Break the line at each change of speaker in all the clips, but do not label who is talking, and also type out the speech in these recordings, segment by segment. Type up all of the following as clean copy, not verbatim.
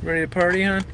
Ready to party, hon?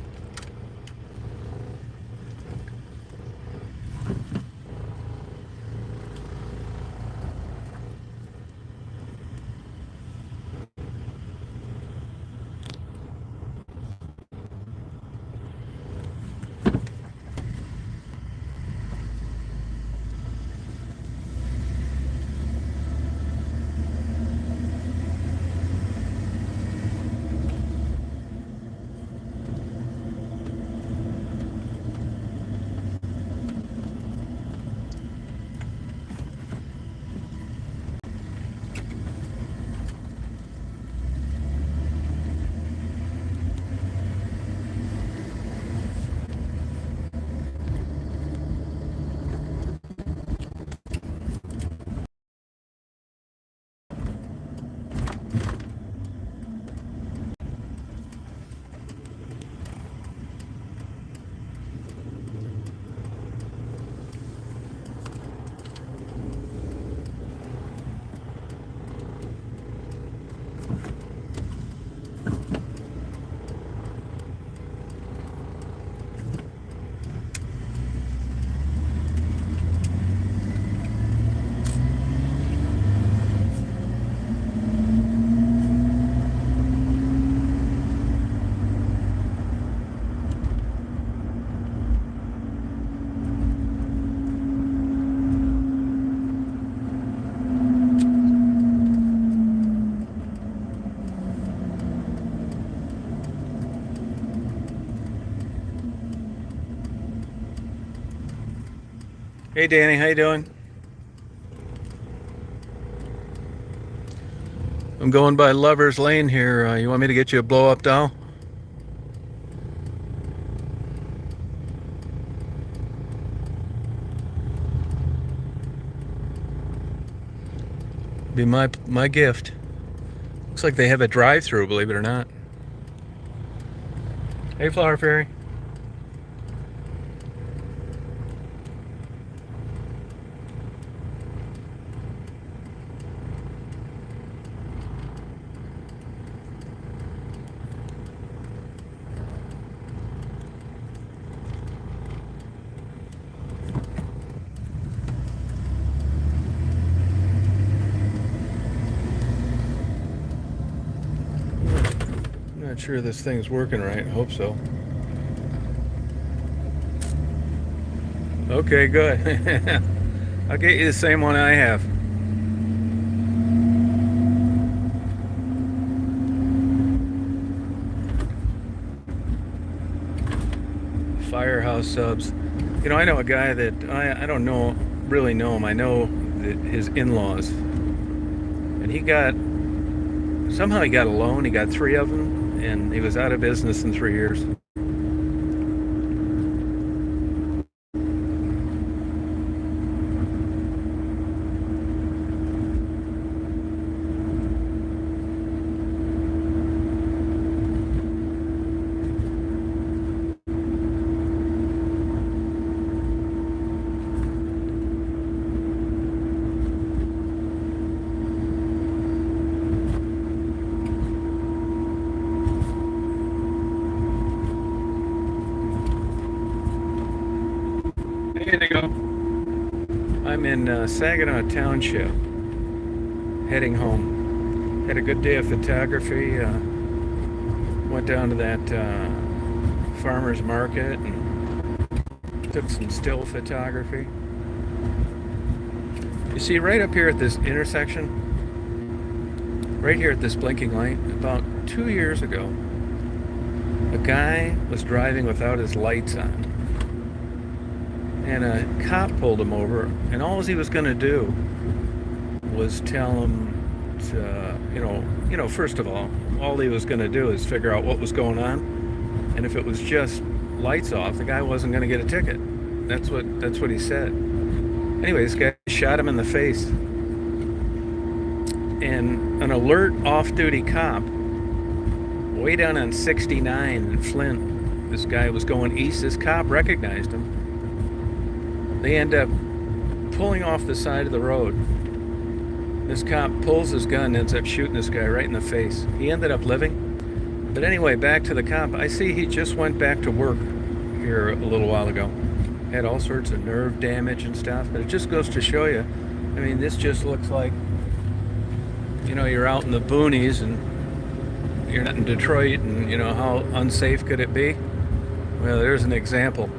Hey, Danny, how you doing? I'm going by Lover's Lane here. You want me to get you a blow-up doll? Be my gift. Looks like they have a drive-through, believe it or not. Hey, Flower Fairy. Not sure this thing's working right. Hope so. Okay, good. I'll get you the same one I have. Firehouse subs. You know, I know a guy that I don't really know him. I know that his in-laws, and somehow he got a loan. He got 3 of them, and he was out of business in 3 years. Here they go. I'm in Saginaw Township, heading home. Had a good day of photography. Went down to that farmer's market and took some still photography. You see, right up here at this intersection, right here at this blinking light, about 2 years ago, a guy was driving without his lights on. And a cop pulled him over, and all he was going to do was tell him to, first of all he was going to do is figure out what was going on, and if it was just lights off, the guy wasn't going to get a ticket. That's what he said. Anyway, this guy shot him in the face, and an alert off-duty cop, way down on 69 in Flint, this guy was going east. This cop recognized him. They end up pulling off the side of the road. This cop pulls his gun and ends up shooting this guy right in the face. He ended up living. But anyway, back to the cop. I see he just went back to work here a little while ago. Had all sorts of nerve damage and stuff, but it just goes to show you. I mean, this just looks like, you're out in the boonies and you're not in Detroit, and how unsafe could it be? Well, there's an example.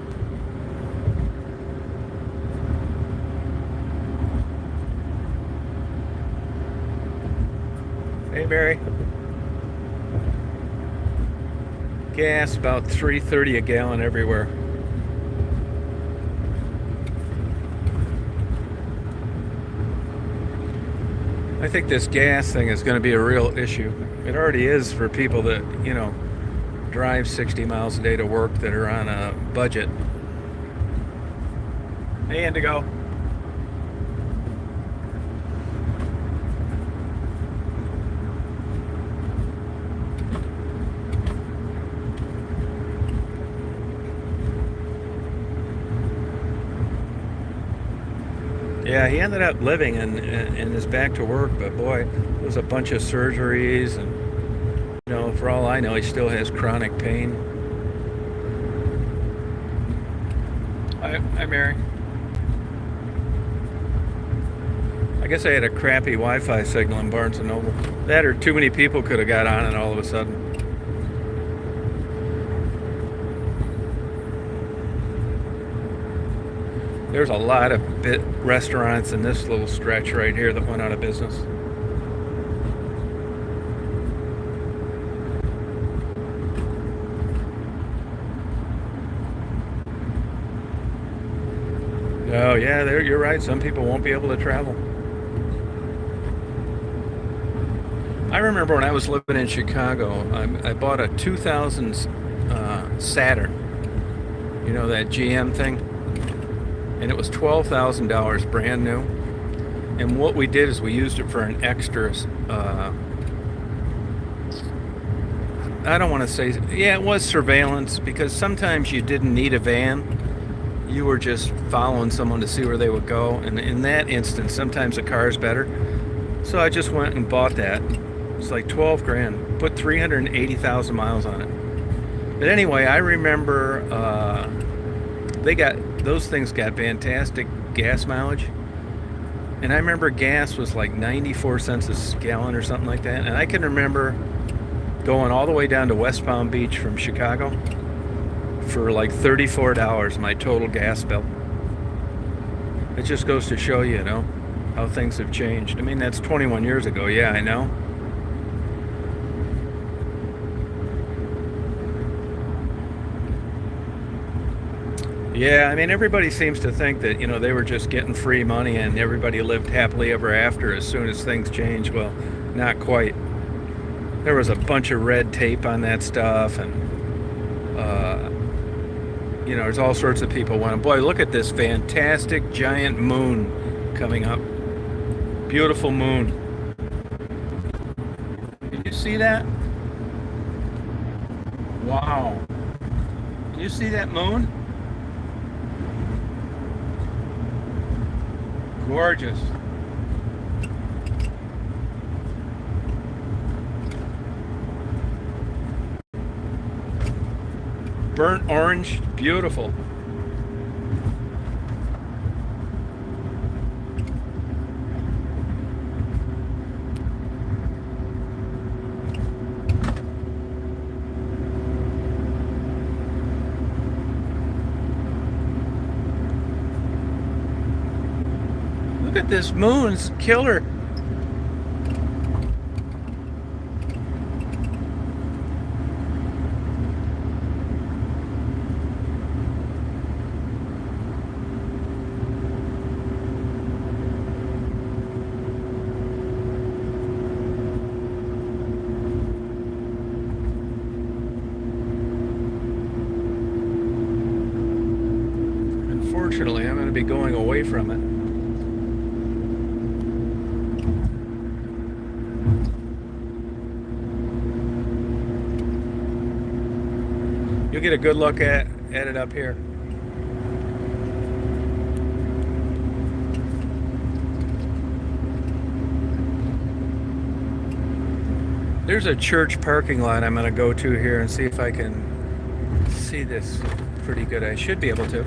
Hey, Barry. Gas about $3.30 a gallon everywhere. I think this gas thing is going to be a real issue. It already is for people that, drive 60 miles a day to work that are on a budget. Hey, Indigo. Yeah, he ended up living and is back to work, but boy, it was a bunch of surgeries, and for all I know, he still has chronic pain. Hi, Mary. I guess I had a crappy Wi-Fi signal in Barnes & Noble. That or too many people could have got on it all of a sudden. There's a lot of restaurants in this little stretch right here that went out of business. Oh yeah, you're right. Some people won't be able to travel. I remember when I was living in Chicago, I bought a 2000 Saturn. That GM thing? And it was $12,000 brand new. And what we did is we used it for an extra, I don't want to say, yeah, it was surveillance, because sometimes you didn't need a van. You were just following someone to see where they would go. And in that instance, sometimes a car is better. So I just went and bought that. It's like 12 grand. Put 380,000 miles on it. But anyway, I remember those things got fantastic gas mileage. And I remember gas was like 94 cents a gallon or something like that. And I can remember going all the way down to West Palm Beach from Chicago for like $34, my total gas bill. It just goes to show you, how things have changed. I mean, that's 21 years ago. Yeah, I know. Yeah, I mean, everybody seems to think that, they were just getting free money and everybody lived happily ever after as soon as things changed. Well, not quite. There was a bunch of red tape on that stuff, and there's all sorts of people wanting. Boy, look at this fantastic giant moon coming up. Beautiful moon. Can you see that? Wow. Can you see that moon? Gorgeous. Burnt orange, beautiful. Look at this moon's killer. Unfortunately, I'm going to be going away from it. You'll get a good look at it up here. There's a church parking lot I'm going to go to here and see if I can see this pretty good. I should be able to.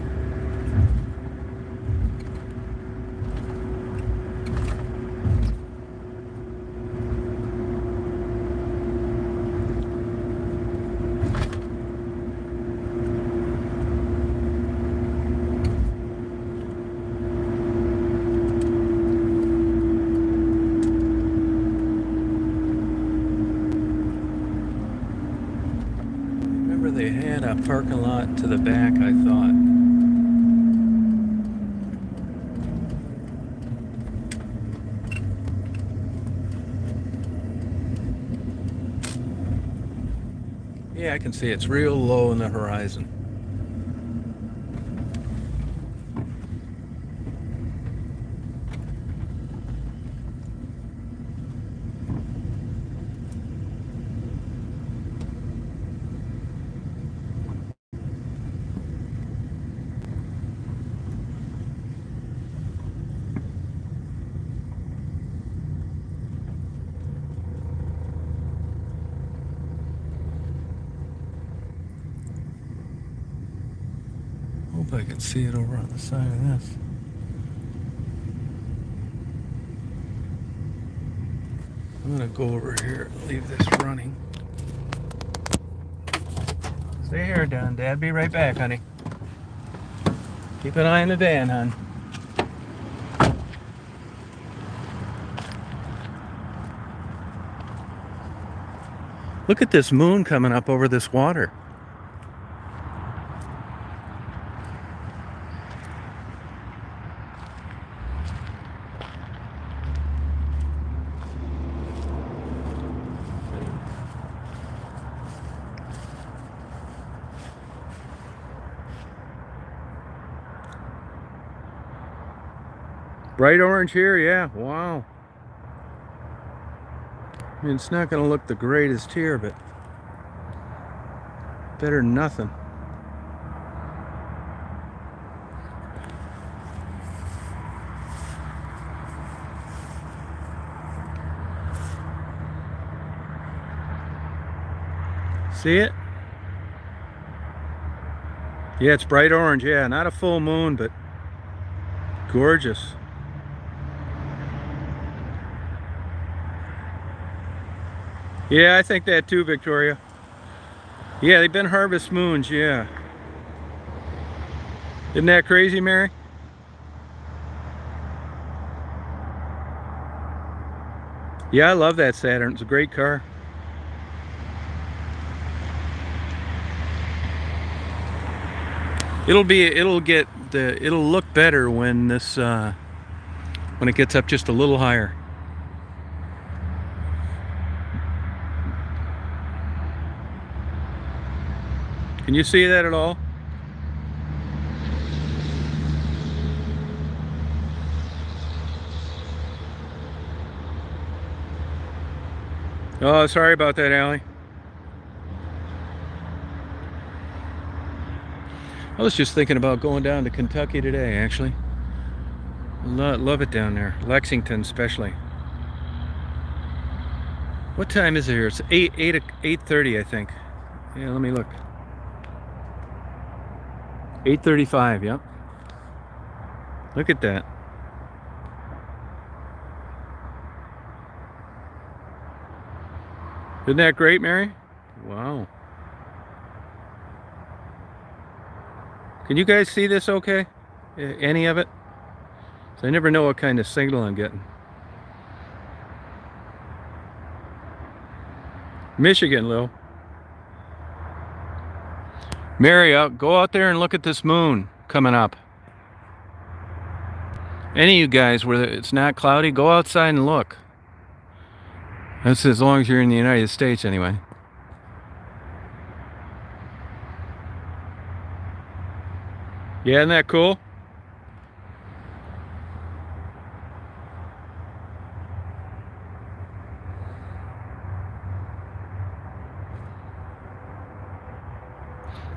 They had a parking lot to the back, I thought. Yeah, I can see it's real low in the horizon. Hope I can see it over on the side of this. I'm gonna go over here and leave this running. Stay here, Don. Dad, be right back, honey. Keep an eye on the van, hon. Look at this moon coming up over this water. Bright orange here, yeah, wow. I mean, it's not going to look the greatest here, but better than nothing. See it? Yeah, it's bright orange, yeah. Not a full moon, but gorgeous. Yeah, I think that too, Victoria. Yeah, they've been harvest moons, yeah. Isn't that crazy, Mary? Yeah, I love that Saturn. It's a great car. It'll look better when this when it gets up just a little higher. Can you see that at all? Oh, sorry about that, Allie. I was just thinking about going down to Kentucky today, actually. Love it down there. Lexington, especially. What time is it here? It's 8:30, I think. Yeah, let me look. 8:35, yep. Look at that. Isn't that great, Mary? Wow. Can you guys see this okay? Any of it? So I never know what kind of signal I'm getting. Michigan, Lil. Mary, go out there and look at this moon coming up. Any of you guys where it's not cloudy, go outside and look. That's as long as you're in the United States, anyway. Yeah, isn't that cool?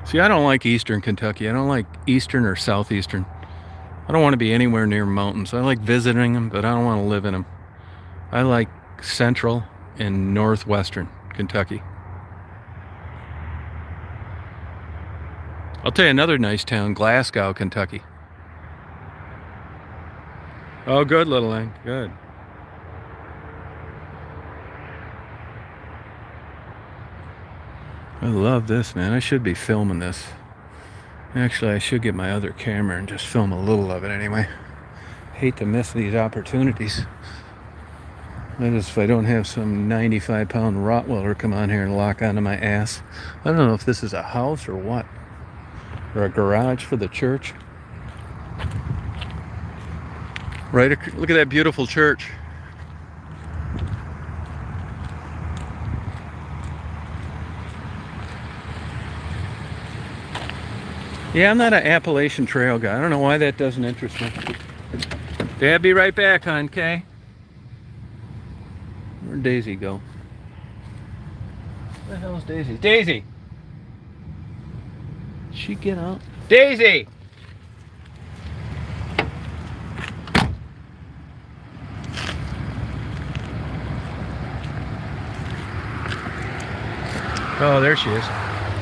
See, I don't like Eastern Kentucky. I don't like Eastern or Southeastern. I don't want to be anywhere near mountains. I like visiting them, but I don't want to live in them. I like Central in northwestern Kentucky. I'll tell you another nice town, Glasgow, Kentucky. Oh, good, little thing. Good. I love this, man. I should be filming this. Actually, I should get my other camera and just film a little of it anyway. Hate to miss these opportunities. That is if I don't have some 95-pound Rottweiler come on here and lock onto my ass. I don't know if this is a house or what. Or a garage for the church. Right, look at that beautiful church. Yeah, I'm not an Appalachian Trail guy. I don't know why that doesn't interest me. Dad, be right back, hon, okay? Where'd Daisy go? Where the hell is Daisy? Daisy! Did she get out? Daisy! Oh, there she is.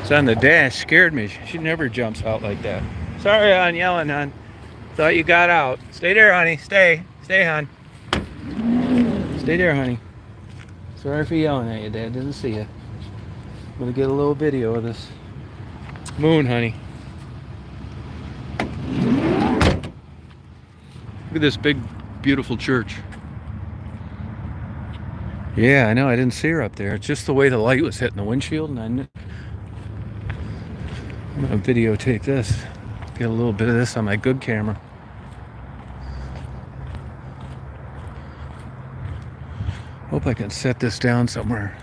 It's on the dash. Scared me. She never jumps out like that. Sorry, hon, yelling, hon. Thought you got out. Stay there, honey. Stay. Stay, hon. Stay there, honey. Sorry for yelling at you, Dad. Didn't see you. I'm gonna get a little video of this moon, honey. Look at this big, beautiful church. Yeah, I know. I didn't see her up there. It's just the way the light was hitting the windshield, and I'm gonna videotape this. Get a little bit of this on my good camera. Hope I can set this down somewhere.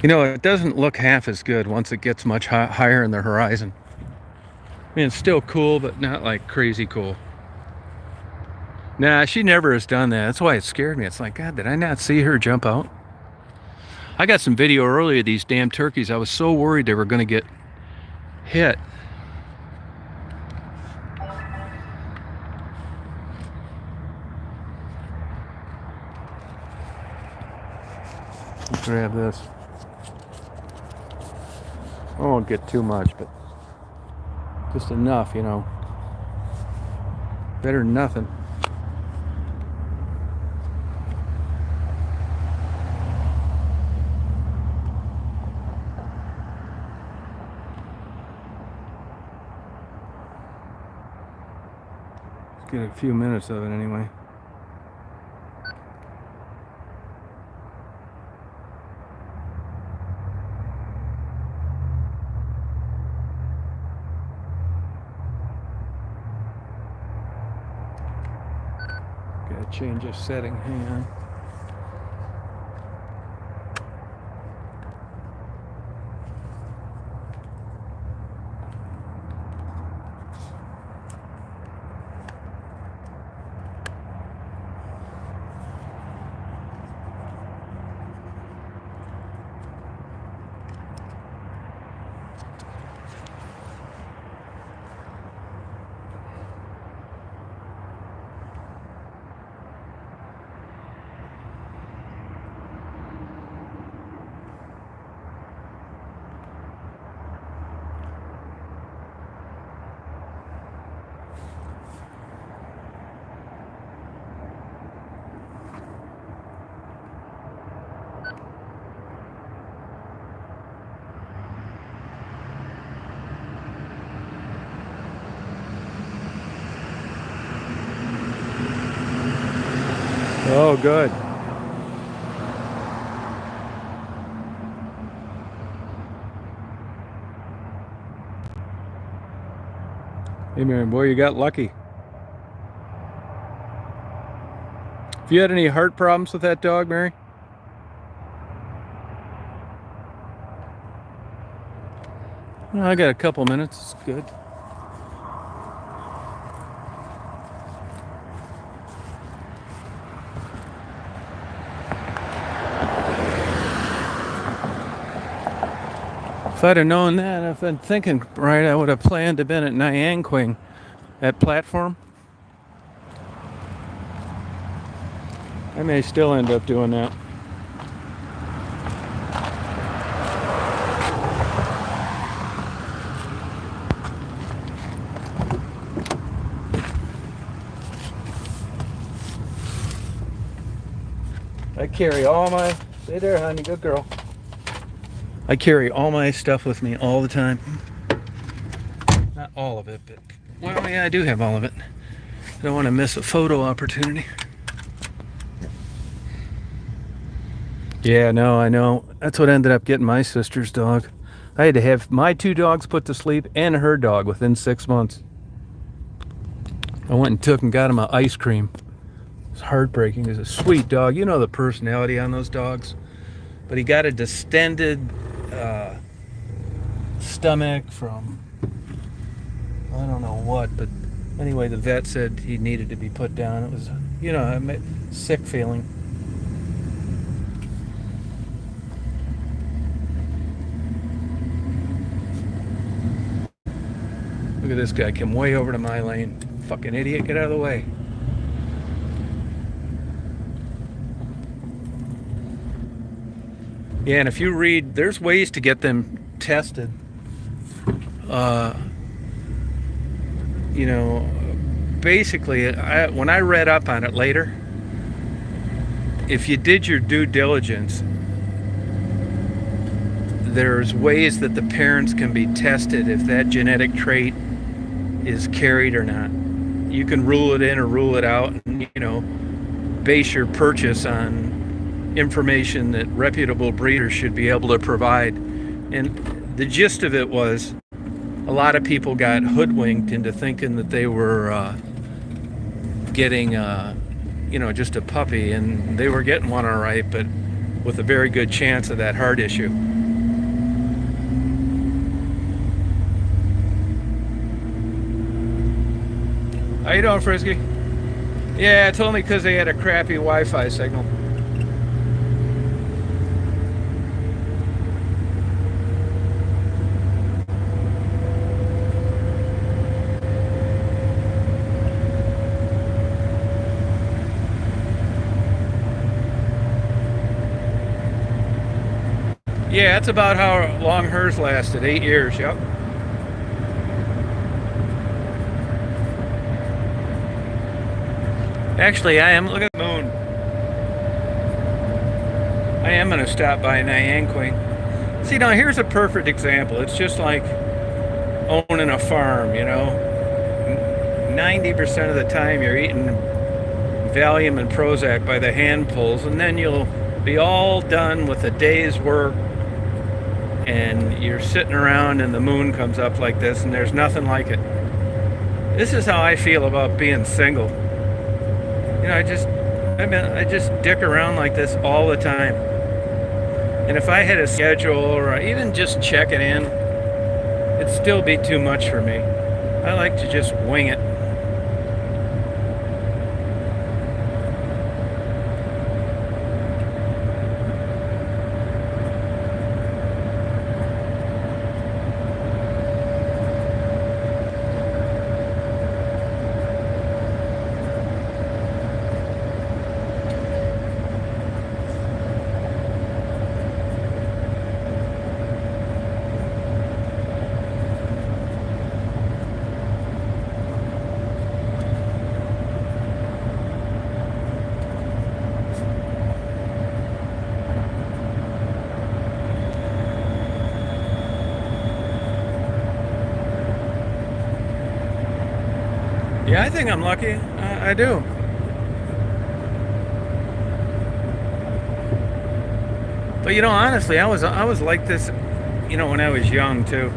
You know, it doesn't look half as good once it gets much higher in the horizon. I mean, it's still cool, but not like crazy cool. Nah, she never has done that. That's why it scared me. It's like, God, did I not see her jump out? I got some video earlier of these damn turkeys. I was so worried they were going to get hit. Let's grab this. I won't get too much, but just enough, you know. Better than nothing. Let's get a few minutes of it anyway. Gotta change this setting, hang on. Oh, good. Hey, Marion, boy, you got lucky. Have you had any heart problems with that dog, Mary? Well, I got a couple minutes. It's good. If I'd have known that, if I'd thinking right, I would have planned to been at Nyanquing, that platform. I may still end up doing that. I carry all my... Stay there, honey. Good girl. I carry all my stuff with me all the time. Not all of it, but... Well, yeah, I do have all of it. I don't want to miss a photo opportunity. Yeah, no, I know. That's what ended up getting my sister's dog. I had to have my 2 dogs put to sleep and her dog within 6 months. I went and took and got him an ice cream. It's heartbreaking. He's a sweet dog. You know the personality on those dogs. But he got a distended stomach from I don't know what. But anyway, the vet said he needed to be put down. It was, a sick feeling. Look at this guy. Came way over to my lane. Fucking idiot. Get out of the way. Yeah, and if you read, there's ways to get them tested. Basically, when I read up on it later, if you did your due diligence, there's ways that the parents can be tested if that genetic trait is carried or not. You can rule it in or rule it out, and, base your purchase on information that reputable breeders should be able to provide. And the gist of it was a lot of people got hoodwinked into thinking that they were getting just a puppy, and they were getting one all right, but with a very good chance of that heart issue. How you doing, Frisky? Yeah, it's only because they had a crappy Wi-Fi signal. Yeah, that's about how long hers lasted. 8 years, yep. Actually, I am. Look at the moon. I am going to stop by Nyanquing. See, now here's a perfect example. It's just like owning a farm, 90% of the time you're eating Valium and Prozac by the handfuls, and then you'll be all done with a day's work, and you're sitting around and the moon comes up like this, and there's nothing like it. This is how I feel about being single. I just dick around like this all the time. And if I had a schedule or even just checking in, it'd still be too much for me. I like to just wing it. Yeah, I think I'm lucky. I do. But honestly, I was like this, when I was young too.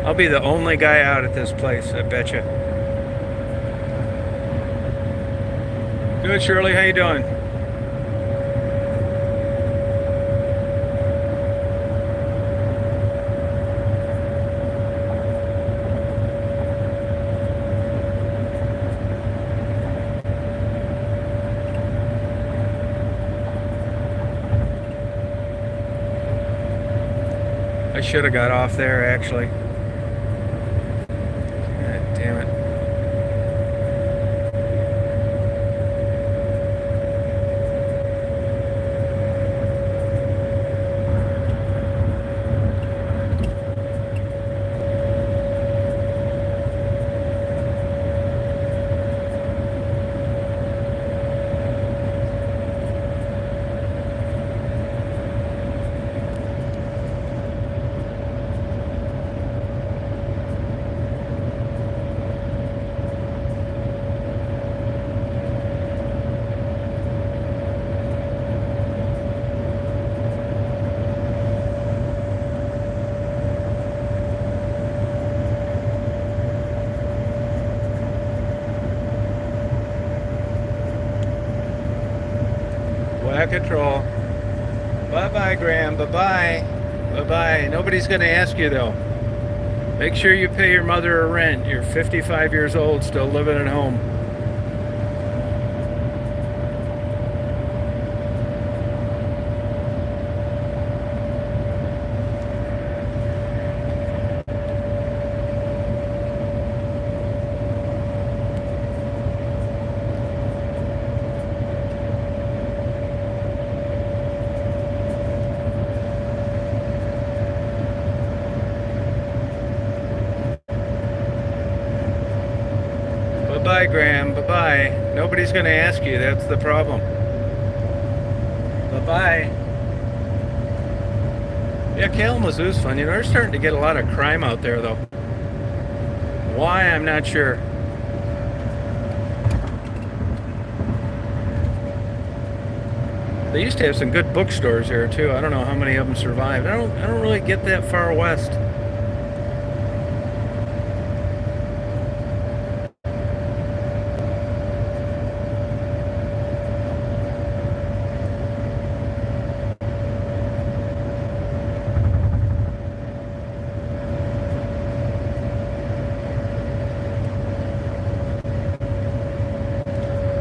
I'll be the only guy out at this place, I betcha. Good, Shirley. How you doing? I should have got off there, actually. God damn it. Well, control. Bye-bye, Graham. Bye-bye. Bye-bye. Nobody's going to ask you, though. Make sure you pay your mother a rent. You're 55 years old, still living at home. Bye-bye, Graham. Bye-bye. Nobody's going to ask you. That's the problem. Bye-bye. Yeah, Kalamazoo's fun. You know, they're starting to get a lot of crime out there, though. Why, I'm not sure. They used to have some good bookstores here, too. I don't know how many of them survived. I don't really get that far west.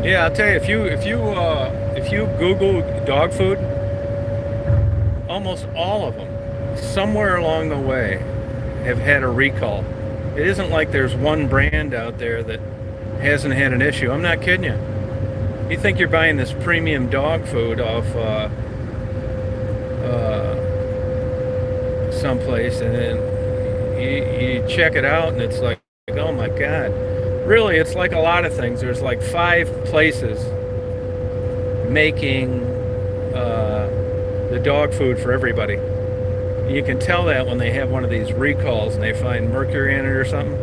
Yeah, I'll tell you, if you Google dog food, almost all of them, somewhere along the way, have had a recall. It isn't like there's one brand out there that hasn't had an issue. I'm not kidding you. You think you're buying this premium dog food off someplace, and then you check it out, and it's like, oh my God. Really, it's like a lot of things. There's like 5 places making the dog food for everybody. You can tell that when they have one of these recalls and they find mercury in it or something.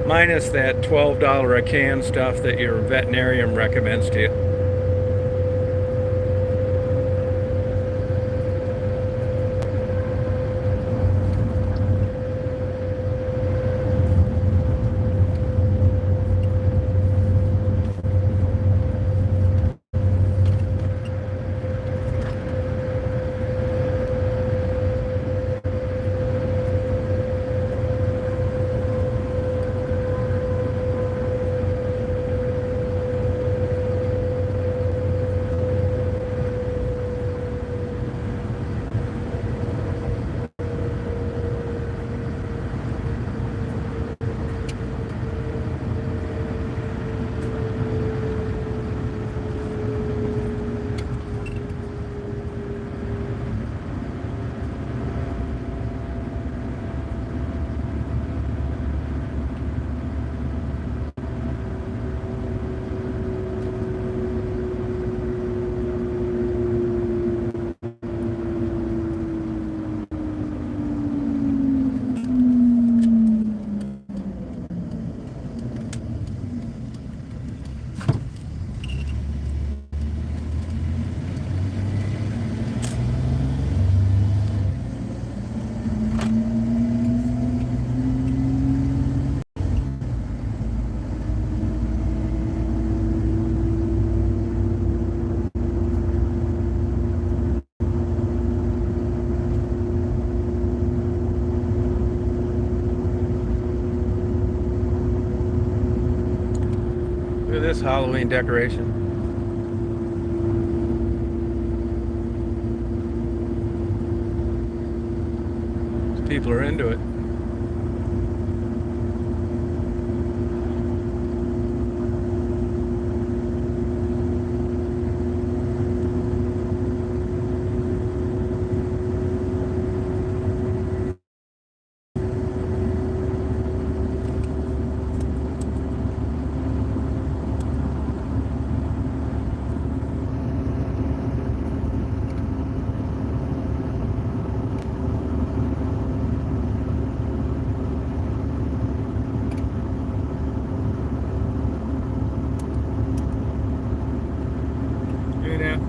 Minus that $12 a can stuff that your veterinarian recommends to you. Look at this Halloween decoration. People are into it. You know.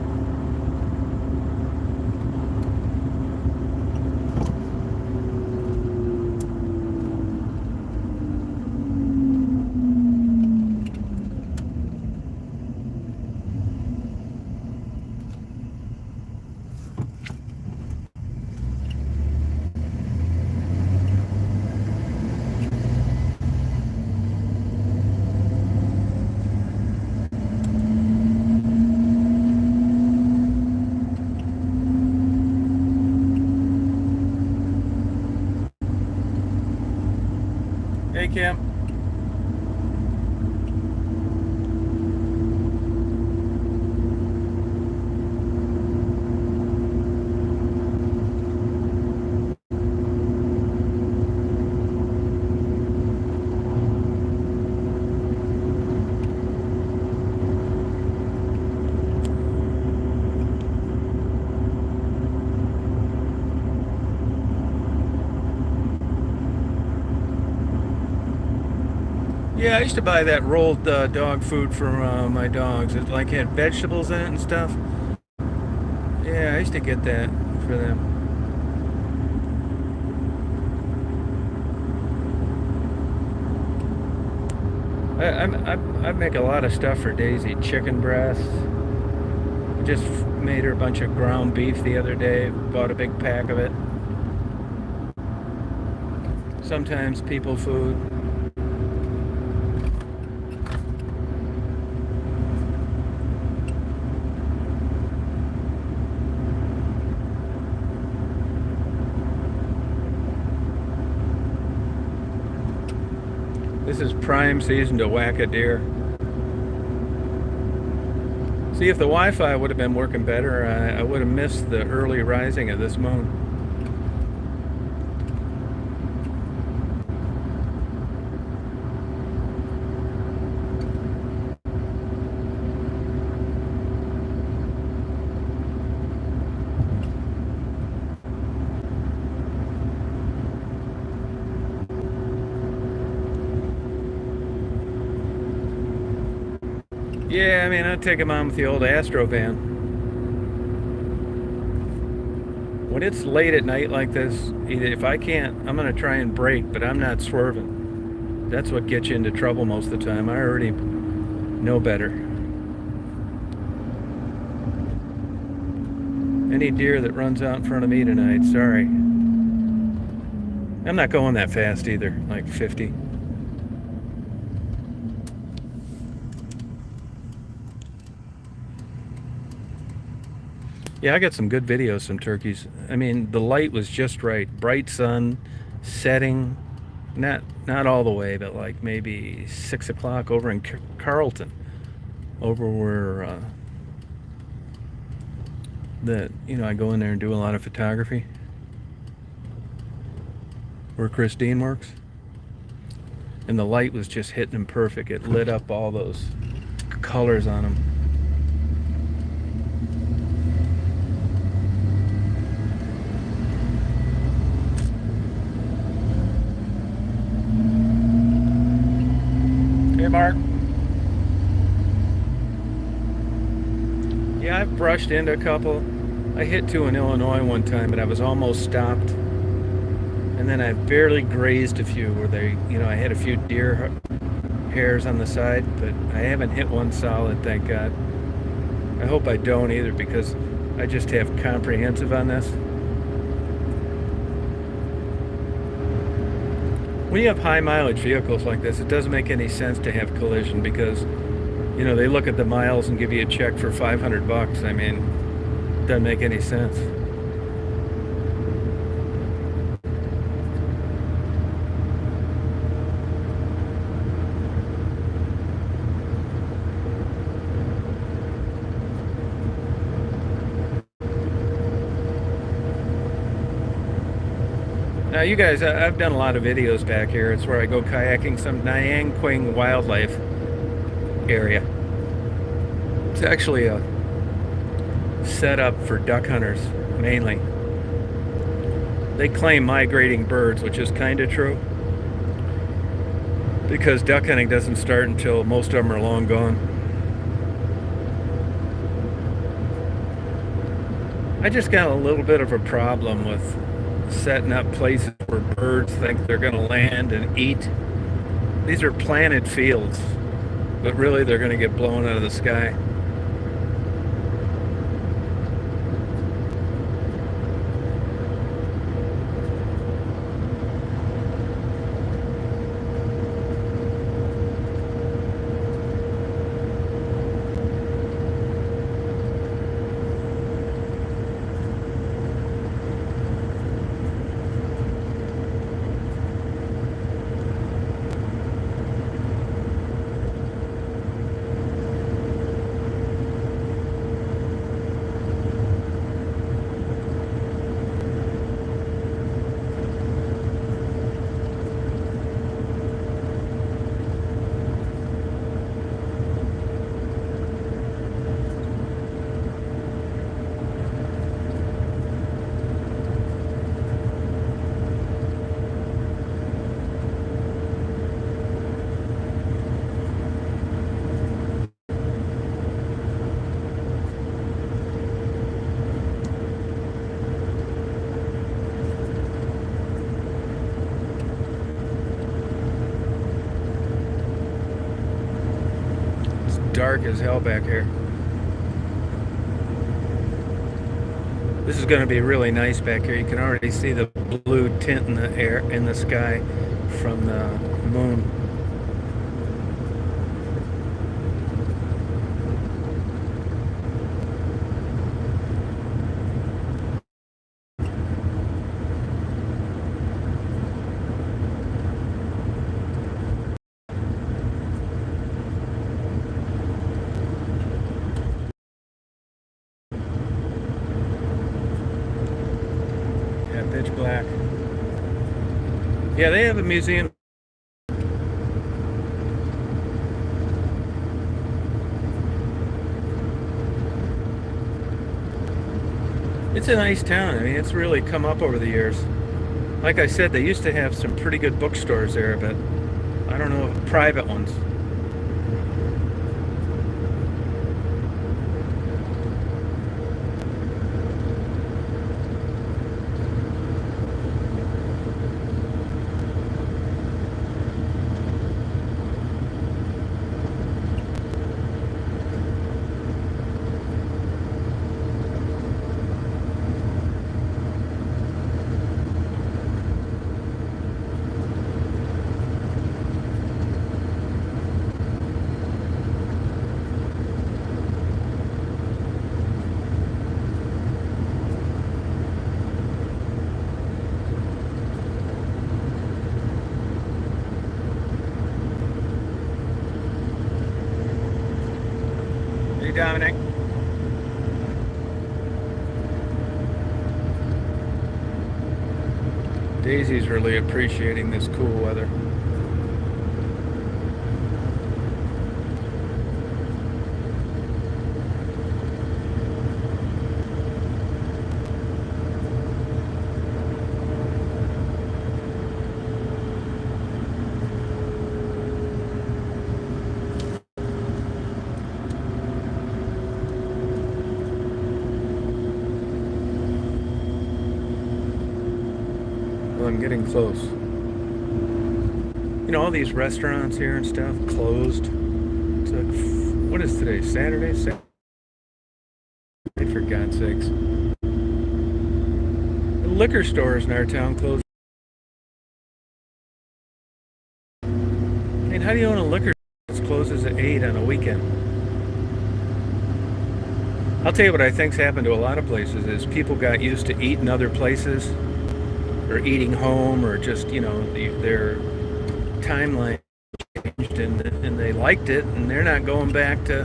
Hey, Kim. Yeah, I used to buy that rolled dog food for my dogs. It like had vegetables in it and stuff. Yeah, I used to get that for them. I make a lot of stuff for Daisy. Chicken breasts. Just made her a bunch of ground beef the other day. Bought a big pack of it. Sometimes people food. This is prime season to whack a deer. See, if the Wi-Fi would have been working better, I would have missed the early rising of this moon. Yeah, I mean, I'd take him on with the old Astro van. When it's late at night like this, if I can't, I'm going to try and brake, but I'm not swerving. That's what gets you into trouble most of the time. I already know better. Any deer that runs out in front of me tonight, sorry. I'm not going that fast either, like 50. Yeah, I got some good videos from turkeys. I mean, the light was just right. Bright sun, setting, not all the way, but like maybe 6 o'clock over in Carlton, over where I go in there and do a lot of photography, where Christine works, and the light was just hitting them perfect. It lit up all those colors on them. Hey, Mark. Yeah, I've brushed into a couple. I hit two in Illinois one time, but I was almost stopped. And then I barely grazed a few where I had a few deer hairs on the side, but I haven't hit one solid, thank God. I hope I don't either, because I just have comprehensive on this. When you have high mileage vehicles like this, it doesn't make any sense to have collision, because they look at the miles and give you a check for $500. I mean, it doesn't make any sense. Now, you guys, I've done a lot of videos back here. It's where I go kayaking, some Nyangkwing wildlife area. It's actually a setup for duck hunters, mainly. They claim migrating birds, which is kind of true, because duck hunting doesn't start until most of them are long gone. I just got a little bit of a problem with setting up places where birds think they're going to land and eat. These are planted fields, but really they're going to get blown out of the sky. Dark as hell back here. This is going to be really nice back here. You can already see the blue tint in the air, in the sky from the moon. Pitch black. Yeah, they have a museum. It's a nice town. I mean, it's really come up over the years. Like I said, they used to have some pretty good bookstores there, but I don't know, private ones. Hey, Dominic. Daisy's really appreciating this cool weather. Well, I'm getting close. You know, all these restaurants here and stuff closed. It's like, what is today? Saturday? For God's sakes. The liquor stores in our town closed. I mean, how do you own a liquor store that closes at 8 on a weekend? I'll tell you what I think's happened to a lot of places is people got used to eating other places or eating home, or just, you know, their timeline changed, and they liked it, and they're not going back to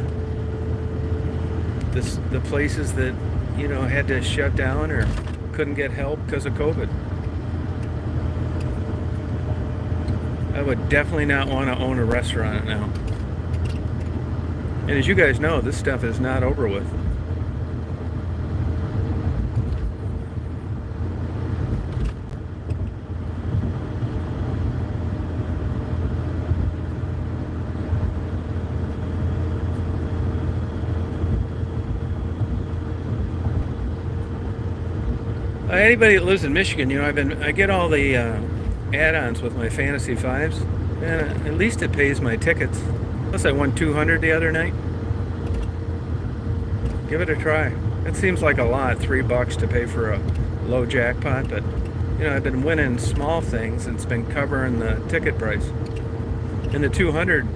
the places that, you know, had to shut down or couldn't get help because of COVID. I would definitely not want to own a restaurant now. And as you guys know, this stuff is not over with. Anybody that lives in Michigan, I get all the add-ons with my Fantasy Fives, and at least it pays my tickets. Plus, I won 200 the other night. Give it a try. It seems like a lot, $3 to pay for a low jackpot, but I've been winning small things. It's been covering the ticket price, and the 200,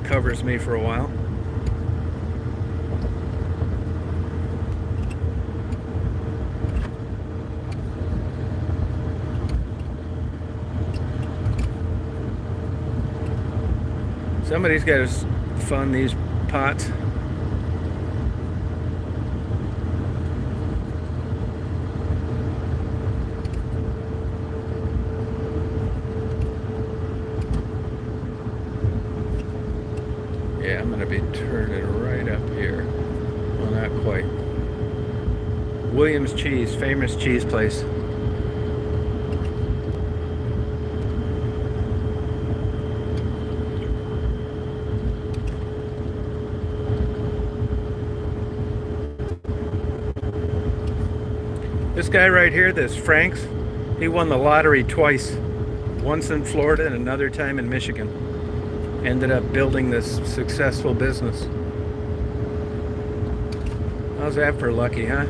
covers me for a while. Somebody's got to fund these pots. Yeah, I'm going to be turning right up here. Well, not quite. Williams Cheese, famous cheese place. This guy right here, this Frank's, he won the lottery twice. Once in Florida and another time in Michigan. Ended up building this successful business. How's that for lucky, huh?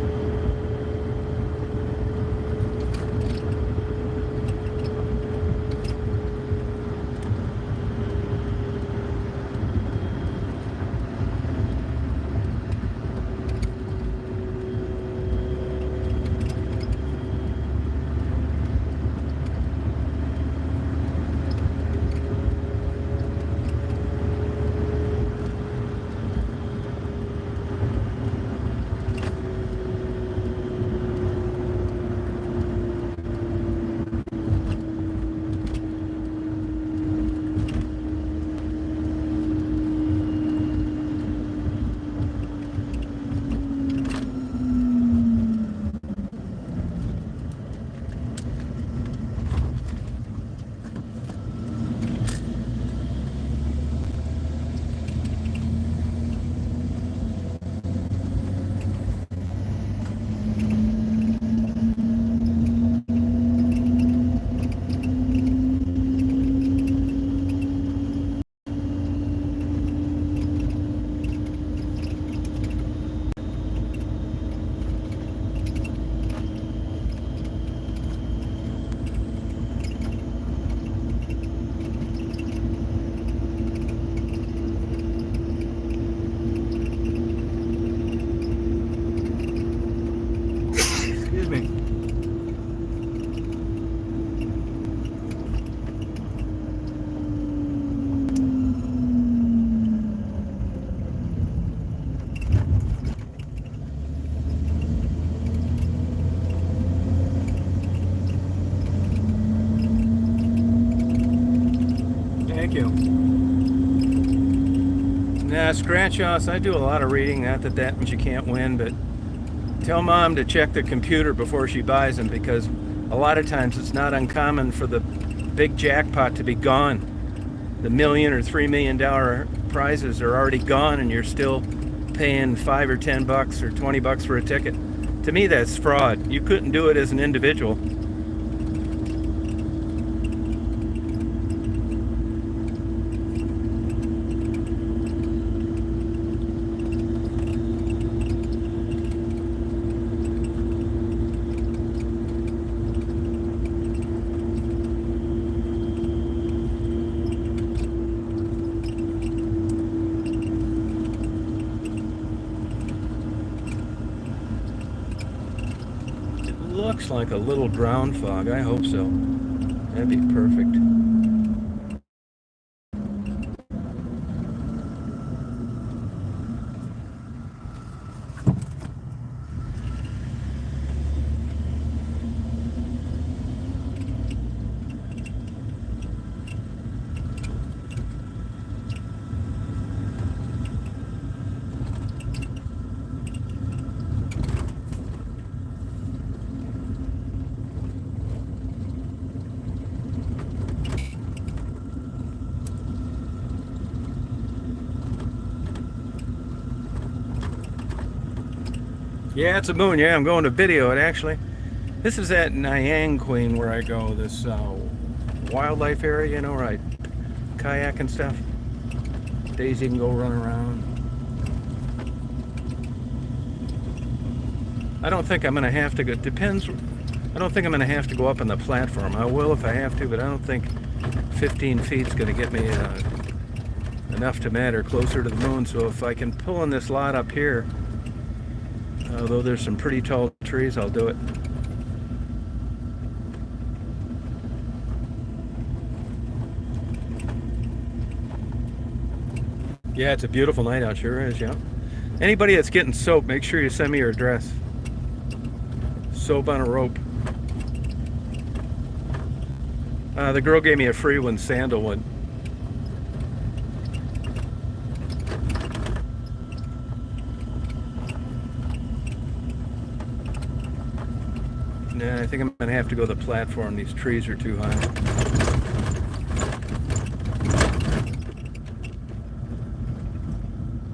Thank you. Nah, scratch offs. I do a lot of reading. Not that that means you can't win, but tell mom to check the computer before she buys them, because a lot of times it's not uncommon for the big jackpot to be gone. The $1 million or $3 million prizes are already gone, and you're still paying $5 or $10 or $20 for a ticket. To me, that's fraud. You couldn't do it as an individual. Looks like a little ground fog. I hope so. That'd be perfect. Yeah, it's a moon. Yeah, I'm going to video it actually. This is at Nyang Queen where I go, this wildlife area, you know, where I kayak and stuff. Daisy can go run around. I don't think I'm going to have to go, depends. I don't think I'm going to have to go up on the platform. I will if I have to, but I don't think 15 feet is going to get me enough to matter closer to the moon. So if I can pull in this lot up here, although there's some pretty tall trees, I'll do it. Yeah, it's a beautiful night out, sure is, yeah. Anybody that's getting soap, make sure you send me your address. Soap on a rope. The girl gave me a free one, sandalwood. Nah, I think I'm gonna have to go to the platform. These trees are too high.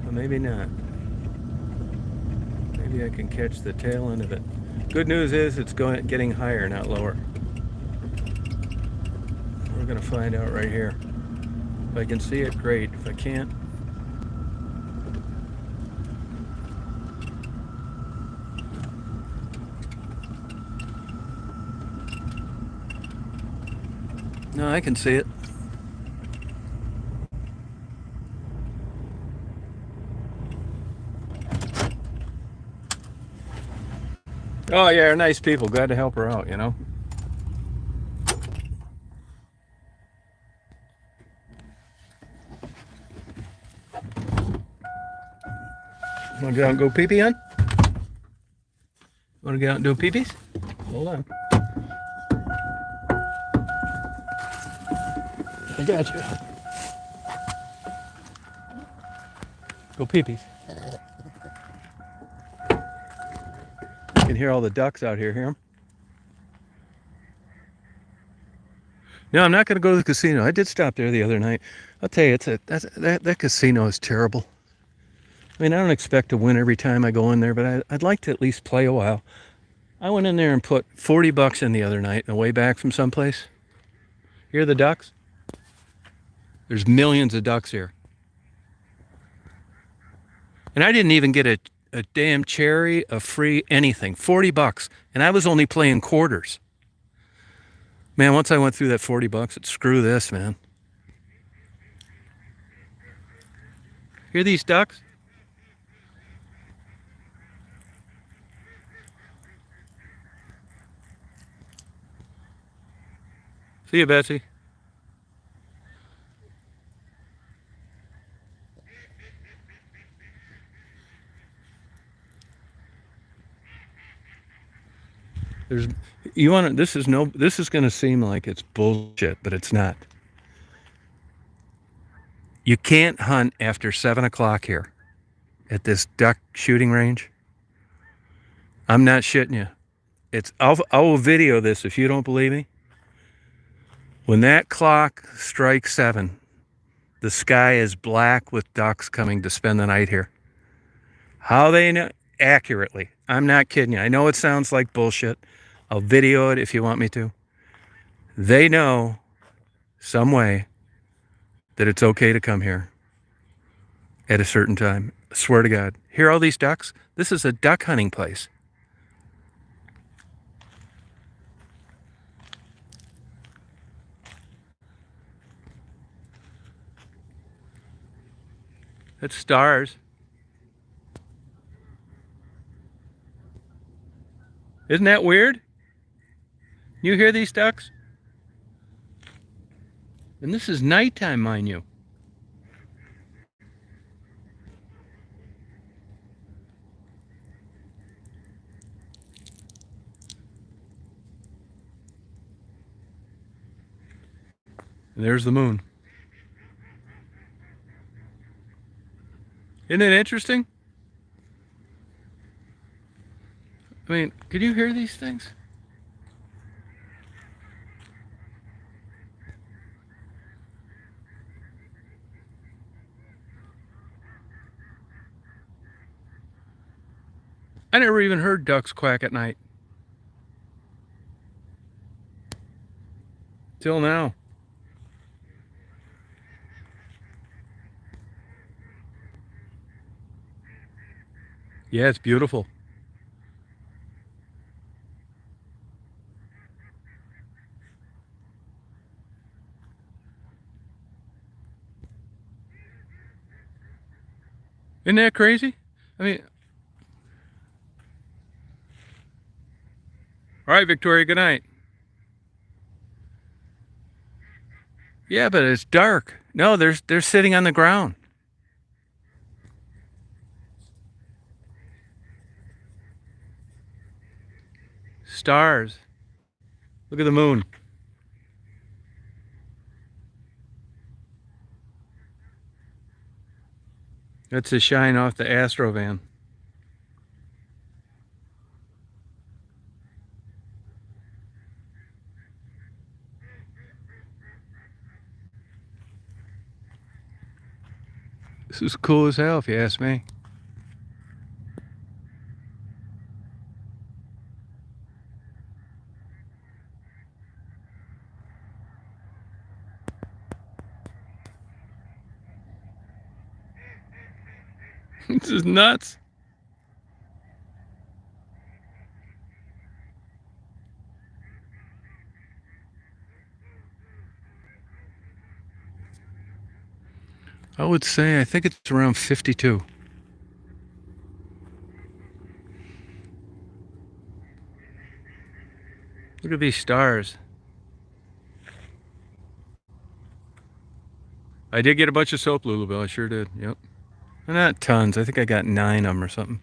Well, maybe not. Maybe I can catch the tail end of it. Good news is it's getting higher, not lower. We're gonna find out right here. If I can see it, great. If I can't, no, I can see it. Oh yeah, they're nice people. Glad to help her out, you know. Want to get out and go pee-pee on? Want to get out and do pee-pees? Hold on. I got you. Go pee-pees. You can hear all the ducks out here. Hear them? No, I'm not going to go to the casino. I did stop there the other night. I'll tell you, that casino is terrible. I mean, I don't expect to win every time I go in there, but I'd like to at least play a while. I went in there and put 40 bucks in the other night on the way back from someplace. Hear the ducks? There's millions of ducks here. And I didn't even get a damn cherry, a free anything. 40 bucks. And I was only playing quarters. Man, once I went through that 40 bucks, screw this, man. Hear these ducks? See you, Betsy. There's, you want to, this is going to seem like it's bullshit, but it's not. You can't hunt after 7 o'clock here at this duck shooting range. I'm not shitting you. I will video this if you don't believe me. When that clock strikes 7, the sky is black with ducks coming to spend the night here. How they know? Accurately. I'm not kidding you. I know it sounds like bullshit. I'll video it if you want me to. They know some way that it's okay to come here at a certain time. I swear to God. Hear all these ducks? This is a duck hunting place. It's stars. Isn't that weird? You hear these ducks? And this is nighttime, mind you. And there's the moon. Isn't it interesting? I mean, can you hear these things? I never even heard ducks quack at night. Till now. Yeah, it's beautiful. Isn't that crazy? I mean, all right, Victoria, good night. Yeah, but it's dark. No, they're sitting on the ground. Stars. Look at the moon. That's the shine off the Astro van. This is cool as hell, if you ask me. This is nuts. I would say, I think it's around 52. Look at these stars. I did get a bunch of soap, Lulubelle. I sure did. Yep. Not tons. I think I got 9 of them or something.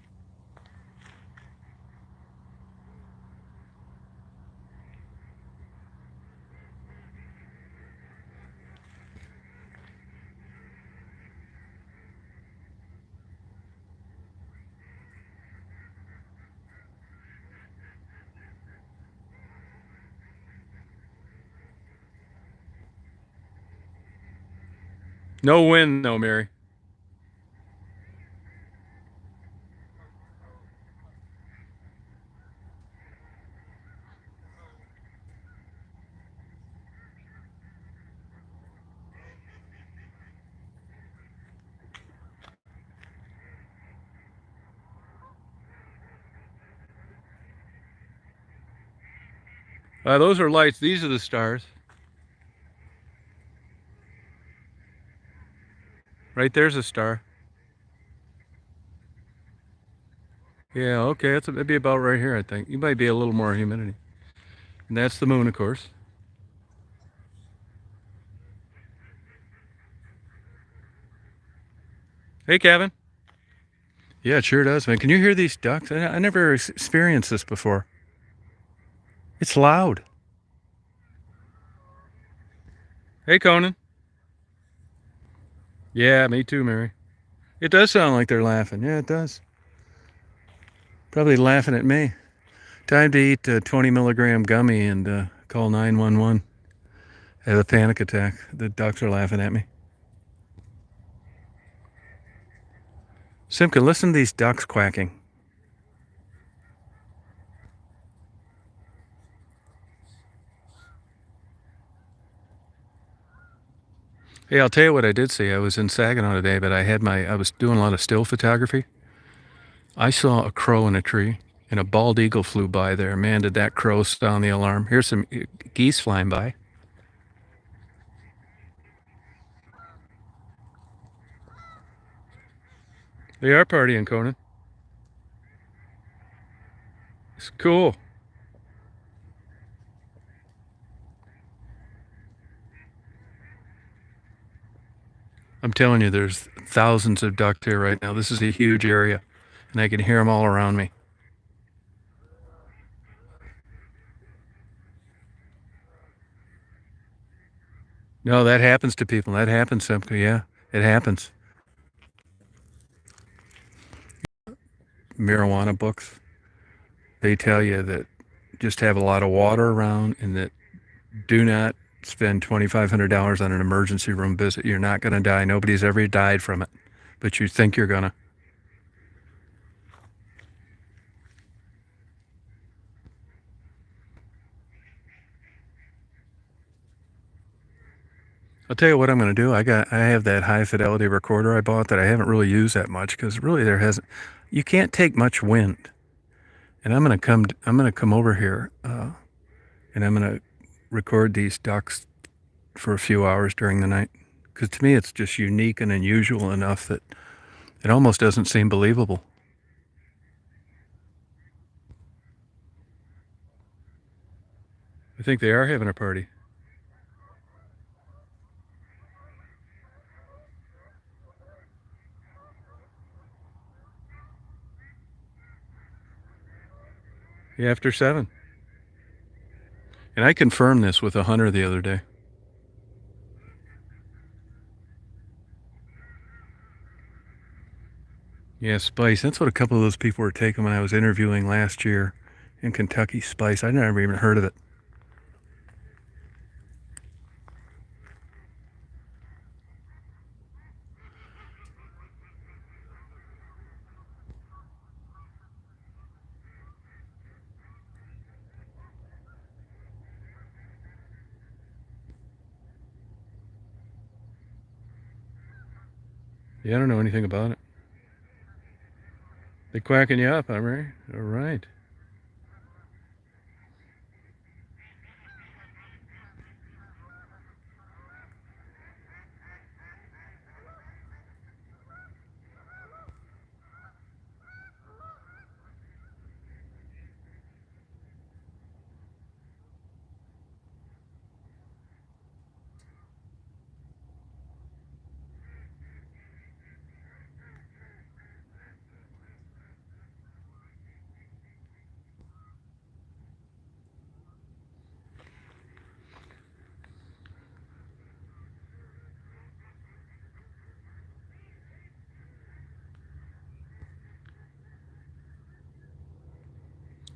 No wind, though, Mary. Those are lights. These are the stars. Right there's a star. Yeah, okay. That'd be about right here, I think. You might be a little more humidity. And that's the moon, of course. Hey, Kevin. Yeah, it sure does, man. Can you hear these ducks? I never experienced this before. It's loud. Hey, Conan. Yeah, me too, Mary. It does sound like they're laughing. Yeah, it does. Probably laughing at me. Time to eat a 20 milligram gummy and call 911. I have a panic attack. The ducks are laughing at me. Simka, listen to these ducks quacking. Hey, I'll tell you what I did see. I was in Saginaw today, but I was doing a lot of still photography. I saw a crow in a tree, and a bald eagle flew by there. Man, did that crow sound the alarm. Here's some geese flying by. They are partying, Conan. It's cool. I'm telling you, there's thousands of ducks here right now. This is a huge area, and I can hear them all around me. No, that happens to people. That happens, Simka. Yeah, it happens. Marijuana books, they tell you that just have a lot of water around and that do not spend $2,500 on an emergency room visit. You're not going to die. Nobody's ever died from it, but you think you're going to. I'll tell you what I'm going to do. I have that high fidelity recorder I bought that I haven't really used that much because really there hasn't. You can't take much wind, and I'm going to come over here and I'm going to record these ducks for a few hours during the night because to me it's just unique and unusual enough that it almost doesn't seem believable. I think they are having a party. Yeah, after 7. And I confirmed this with a hunter the other day. Yeah, spice. That's what a couple of those people were taking when I was interviewing last year in Kentucky. Spice. I never even heard of it. Yeah, I don't know anything about it. They quacking you up, all right? All right.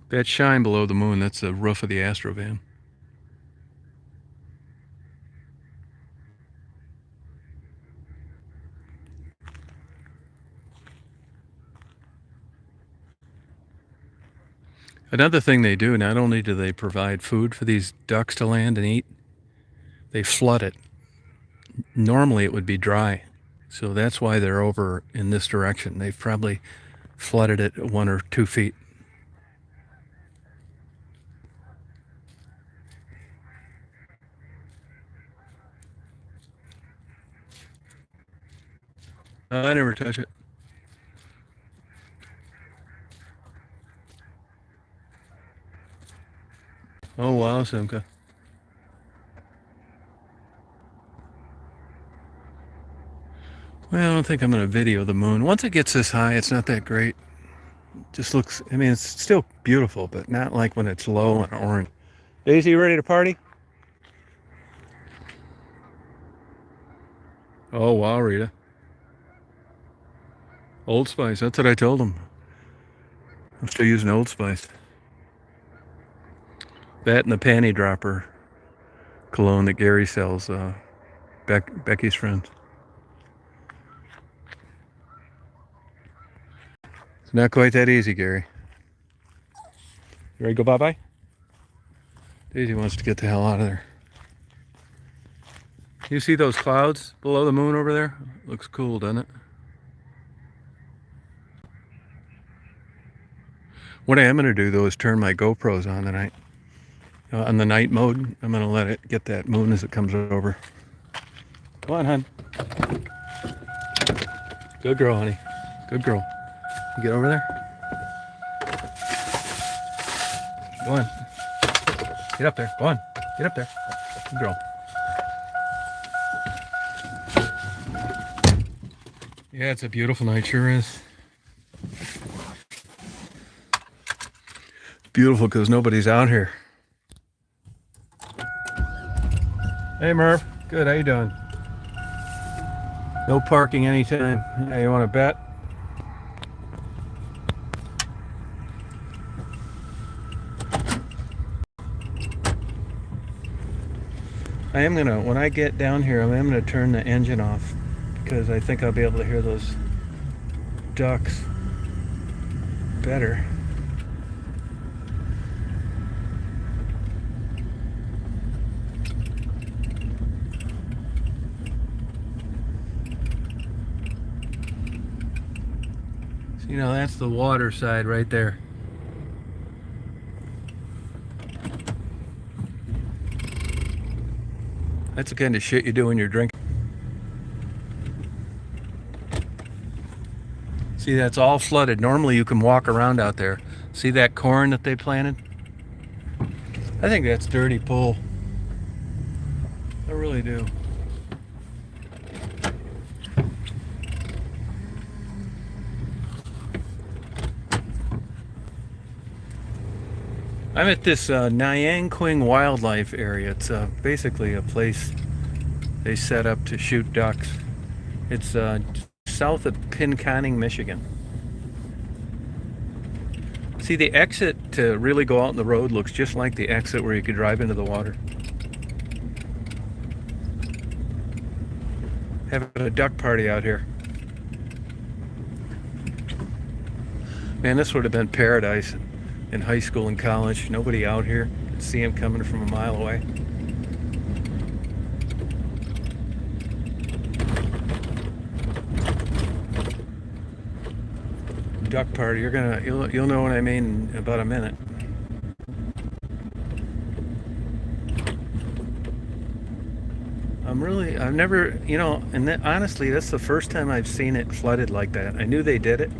That shine below the moon, that's the roof of the Astrovan. Another thing they do, not only do they provide food for these ducks to land and eat, they flood it. Normally it would be dry. So that's why they're over in this direction. They've probably flooded it 1 or 2 feet. I never touch it. Oh, wow, Simca. Well, I don't think I'm going to video the moon. Once it gets this high, it's not that great. Just looks, I mean, it's still beautiful, but not like when it's low and orange. Daisy, you ready to party? Oh, wow, Rita. Old Spice, that's what I told him. I'm still using Old Spice. That and the panty dropper cologne that Gary sells, Becky's friend. It's not quite that easy, Gary. You ready to go bye-bye? Daisy wants to get the hell out of there. You see those clouds below the moon over there? Looks cool, doesn't it? What I am going to do, though, is turn my GoPros on tonight. On the night mode, I'm going to let it get that moon as it comes over. Come on, hon. Good girl, honey. Good girl. You get over there. Go on. Get up there. Go on. Get up there. Good girl. Yeah, it's a beautiful night. Sure is. Beautiful because nobody's out here. Hey, Murph. Good. How you doing? No parking anytime. Yeah, you want to bet? I am gonna, when I get down here, I am gonna turn the engine off because I think I'll be able to hear those ducks better. You know, that's the water side right there. That's the kind of shit you do when you're drinking. See, that's all flooded. Normally you can walk around out there. See that corn that they planted? I think that's dirty pool. I really do. I'm at this Nyangkwing Wildlife Area. It's basically a place they set up to shoot ducks. It's south of Pinconning, Michigan. See, the exit to really go out on the road looks just like the exit where you could drive into the water. Having a duck party out here. Man, this would have been paradise in high school and college. Nobody out here. Could see them coming from a mile away. Duck party. You'll know what I mean in about a minute. I've never, and honestly, that's the first time I've seen it flooded like that. I knew they did it,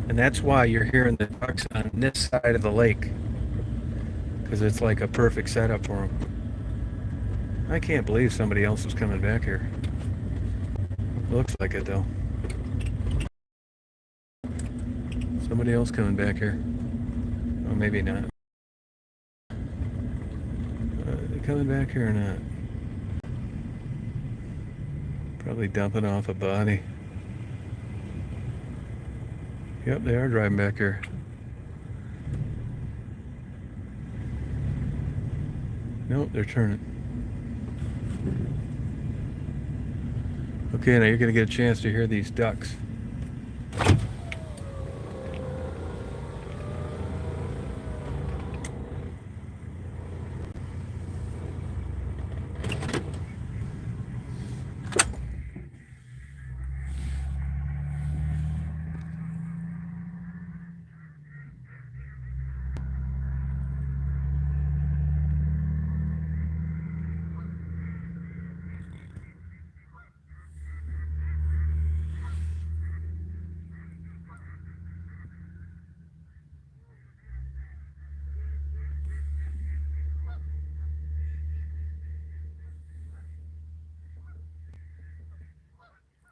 and that's why you're hearing the ducks on this side of the lake, because it's like a perfect setup for them. I can't believe somebody else is coming back here. Looks like it though. Somebody else coming back here. Or maybe not. They coming back here or not? Probably dumping off a body. Yep, they are driving back here. Nope, they're turning. Okay, now you're going to get a chance to hear these ducks.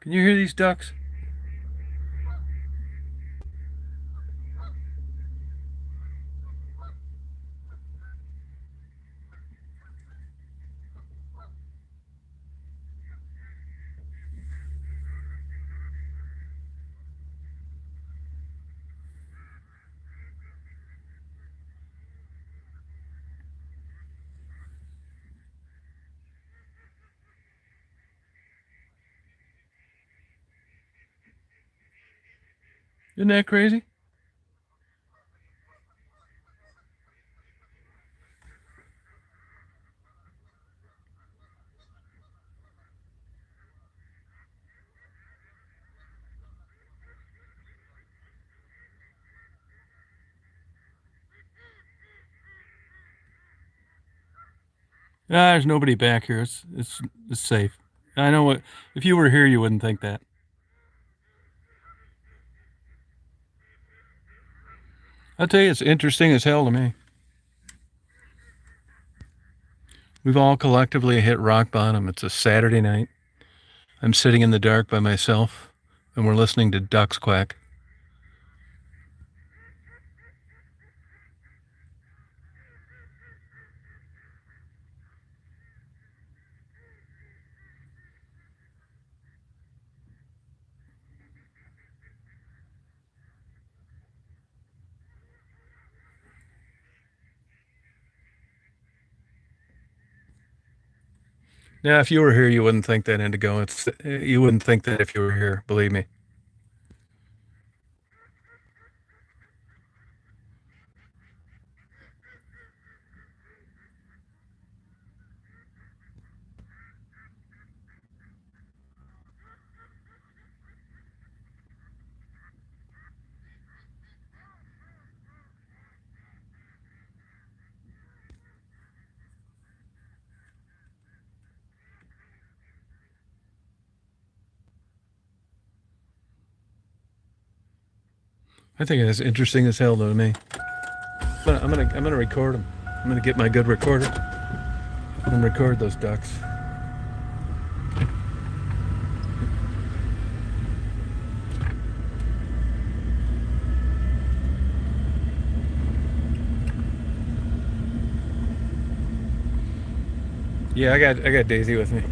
Can you hear these ducks? Isn't that crazy? Ah, there's nobody back here. It's safe. I know what. If you were here, you wouldn't think that. I'll tell you, it's interesting as hell to me. We've all collectively hit rock bottom. It's a Saturday night. I'm sitting in the dark by myself, and we're listening to ducks quack. Now, if you were here, you wouldn't think that, Indigo. You wouldn't think that if you were here. Believe me. I think it's interesting as hell though to me. I'm gonna record them. I'm gonna get my good recorder and record those ducks. Yeah, I got Daisy with me.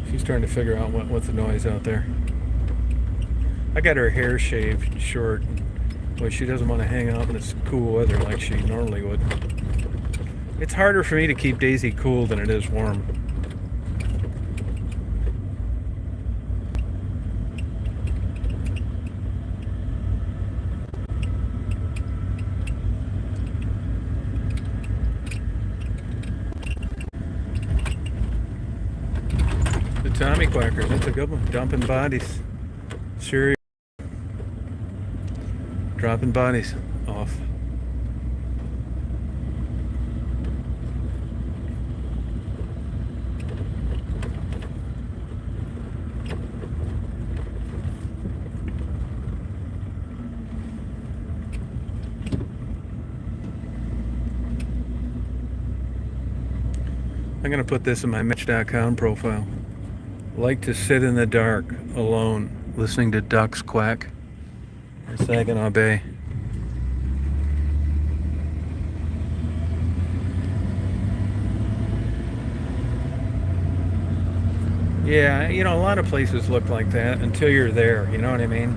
She's trying to figure out what's the noise out there. I got her hair shaved short. Well, she doesn't want to hang out in this cool weather like she normally would. It's harder for me to keep Daisy cool than it is warm. The Tommy Quackers, that's a good one. Dumping bodies. Sure. Dropping bodies off. I'm going to put this in my Mitch.com profile. Like to sit in the dark, alone, listening to ducks quack in Saginaw Bay. Yeah, you know, a lot of places look like that until you're there, you know what I mean?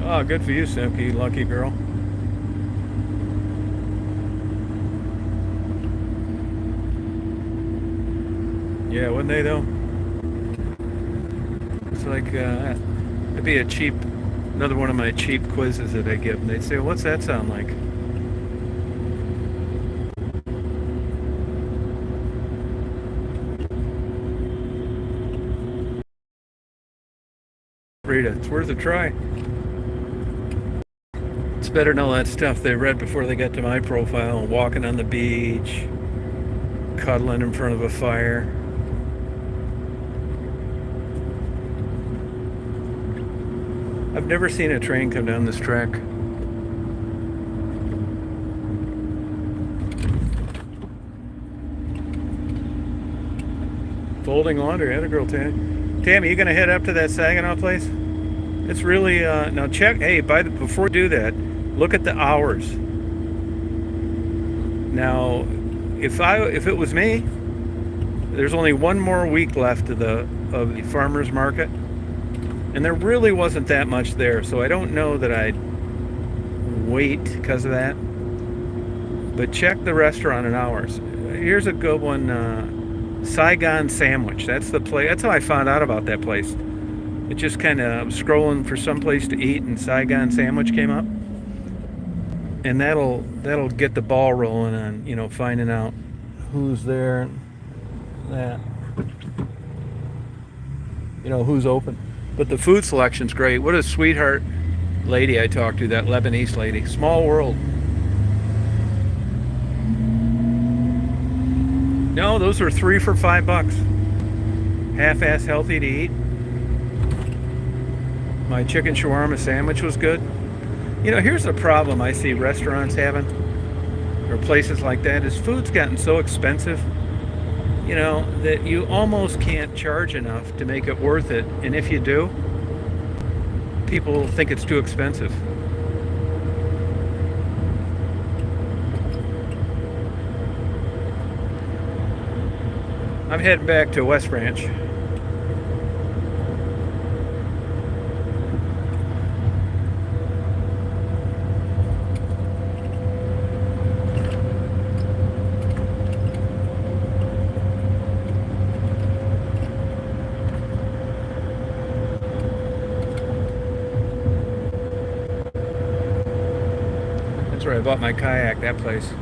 Oh, good for you, Simke, lucky girl. Yeah, wouldn't they though? It's like, it'd be another one of my cheap quizzes that I give. And they'd say, what's that sound like? Rita, it's worth a try. It's better than all that stuff they read before they got to my profile. Walking on the beach, cuddling in front of a fire. I've never seen a train come down this track. Folding laundry, had a girl, Tammy. Tammy, you gonna head up to that Saginaw place? It's really now check. Hey, before you do that, look at the hours. Now, if it was me, there's only one more week left of the farmers market, and there really wasn't that much there. So I don't know that I'd wait because of that. But check the restaurant and hours. Here's a good one. Saigon Sandwich. That's the place. That's how I found out about that place. It just kind of scrolling for some place to eat, and Saigon Sandwich came up, and that'll get the ball rolling on, you know, finding out who's there, that, you know, who's open. But the food selection's great. What a sweetheart lady I talked to, that Lebanese lady. Small world. No, those are 3 for $5. Half-ass healthy to eat. My chicken shawarma sandwich was good. You know, here's the problem I see restaurants having, or places like that, is food's gotten so expensive, you know, that you almost can't charge enough to make it worth it. And if you do, people think it's too expensive. I'm heading back to West Branch. That's where I bought my kayak, that place.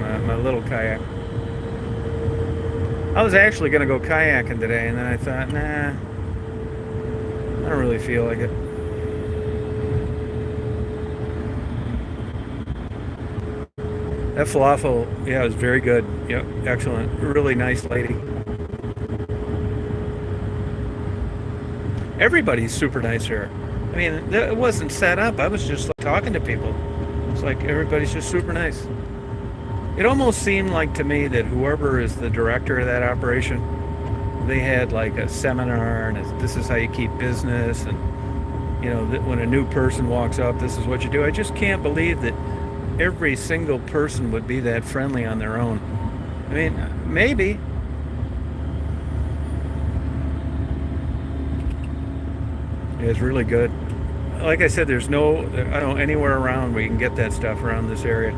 My little kayak. I was actually going to go kayaking today, and then I thought, nah, I don't really feel like it. That falafel, yeah, it was very good. Yep, excellent. Really nice lady. everybody's super nice here. I mean, it wasn't set up. I was just like, talking to people. It's like everybody's just super nice. It almost seemed like to me that whoever is the director of that operation, they had like a seminar, and this is how you keep business, and when a new person walks up, this is what you do. I just can't believe that every single person would be that friendly on their own. I mean, maybe. It's really good. Like I said, I don't know anywhere around where you can get that stuff around this area.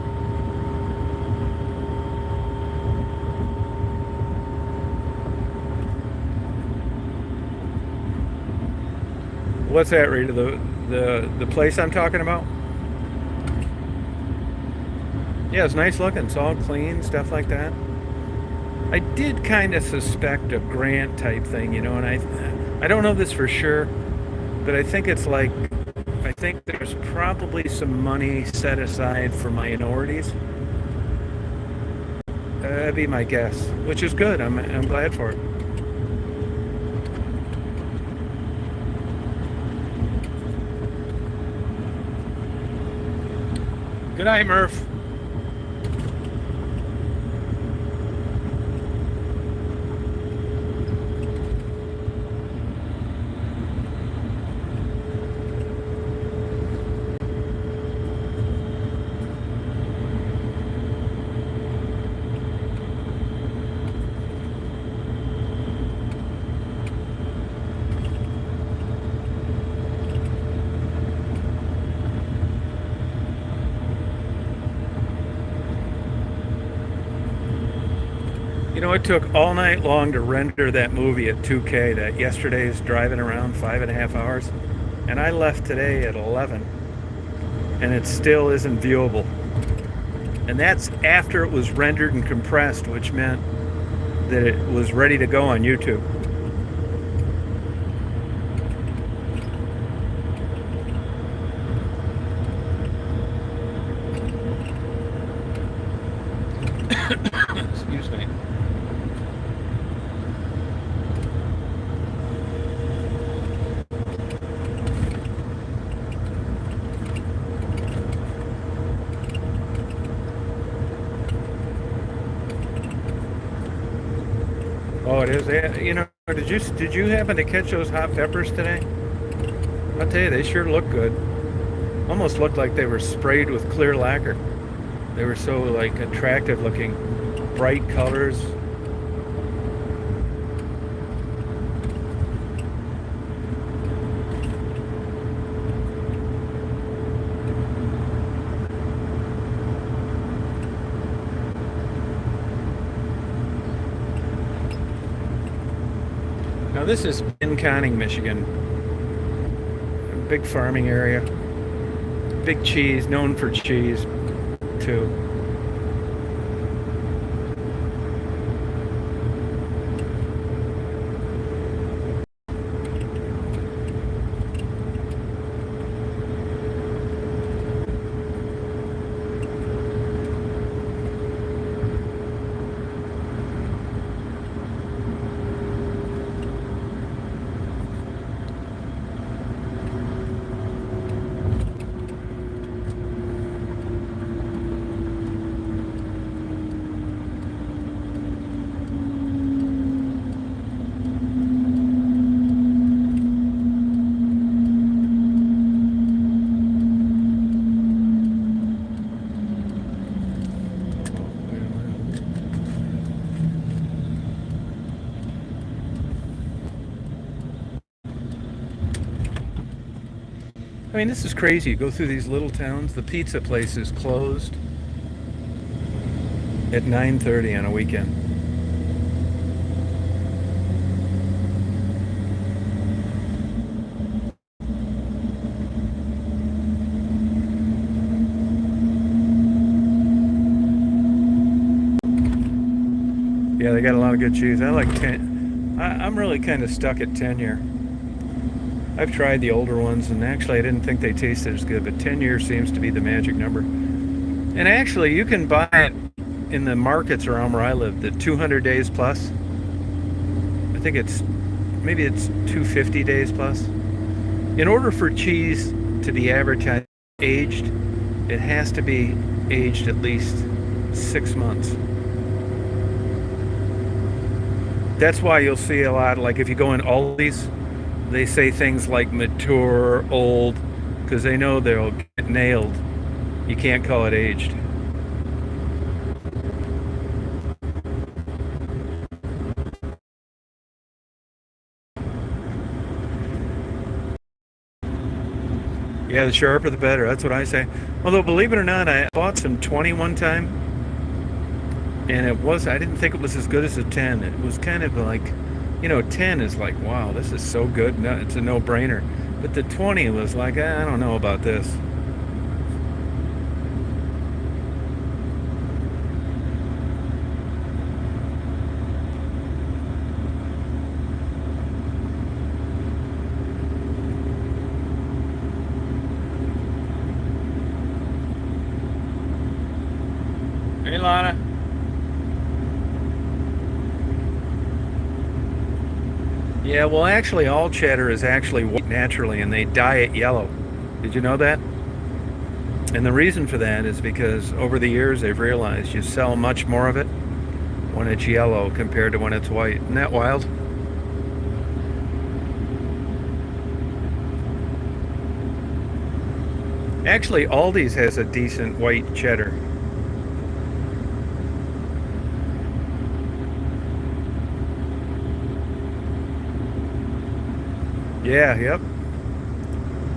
What's that, Rita? The place I'm talking about? Yeah, it's nice looking. It's all clean, stuff like that. I did kind of suspect a grant type thing, and I don't know this for sure, but I think there's probably some money set aside for minorities. That'd be my guess, which is good. I'm glad for it. Good night, Murph. It took all night long to render that movie at 2K, that yesterday's driving around 5.5 hours. And I left today at 11. And it still isn't viewable. And that's after it was rendered and compressed, which meant that it was ready to go on YouTube. Excuse me. Oh, it is. Did you happen to catch those hot peppers today? I'll tell you, they sure look good. Almost looked like they were sprayed with clear lacquer. They were so like attractive looking, bright colors. Now this is Pinconning, Michigan. A big farming area. Big cheese, known for cheese too. I mean, this is crazy. You go through these little towns, the pizza place is closed at 9:30 on a weekend. Yeah, they got a lot of good cheese. I like 10. I'm really kind of stuck at 10 year. I've tried the older ones, and actually I didn't think they tasted as good, but 10 years seems to be the magic number. And actually, you can buy it in the markets around where I live, the 200 days plus. I think it's maybe it's 250 days plus. In order for cheese to be advertised aged, it has to be aged at least 6 months. That's why you'll see a lot, like if you go in Aldi's, they say things like mature, old, because they know they'll get nailed. You can't call it aged. Yeah, the sharper the better. That's what I say. Although, believe it or not, I bought some 20 one time, and I didn't think it was as good as a 10. It was kind of like, 10 is like, wow, this is so good. No, it's a no-brainer. But the 20 was like, I don't know about this. Hey, Lana. Yeah, well, actually, all cheddar is actually white naturally, and they dye it yellow. Did you know that? And the reason for that is because over the years they've realized you sell much more of it when it's yellow compared to when it's white. Isn't that wild? Actually, Aldi's has a decent white cheddar. Yeah, yep.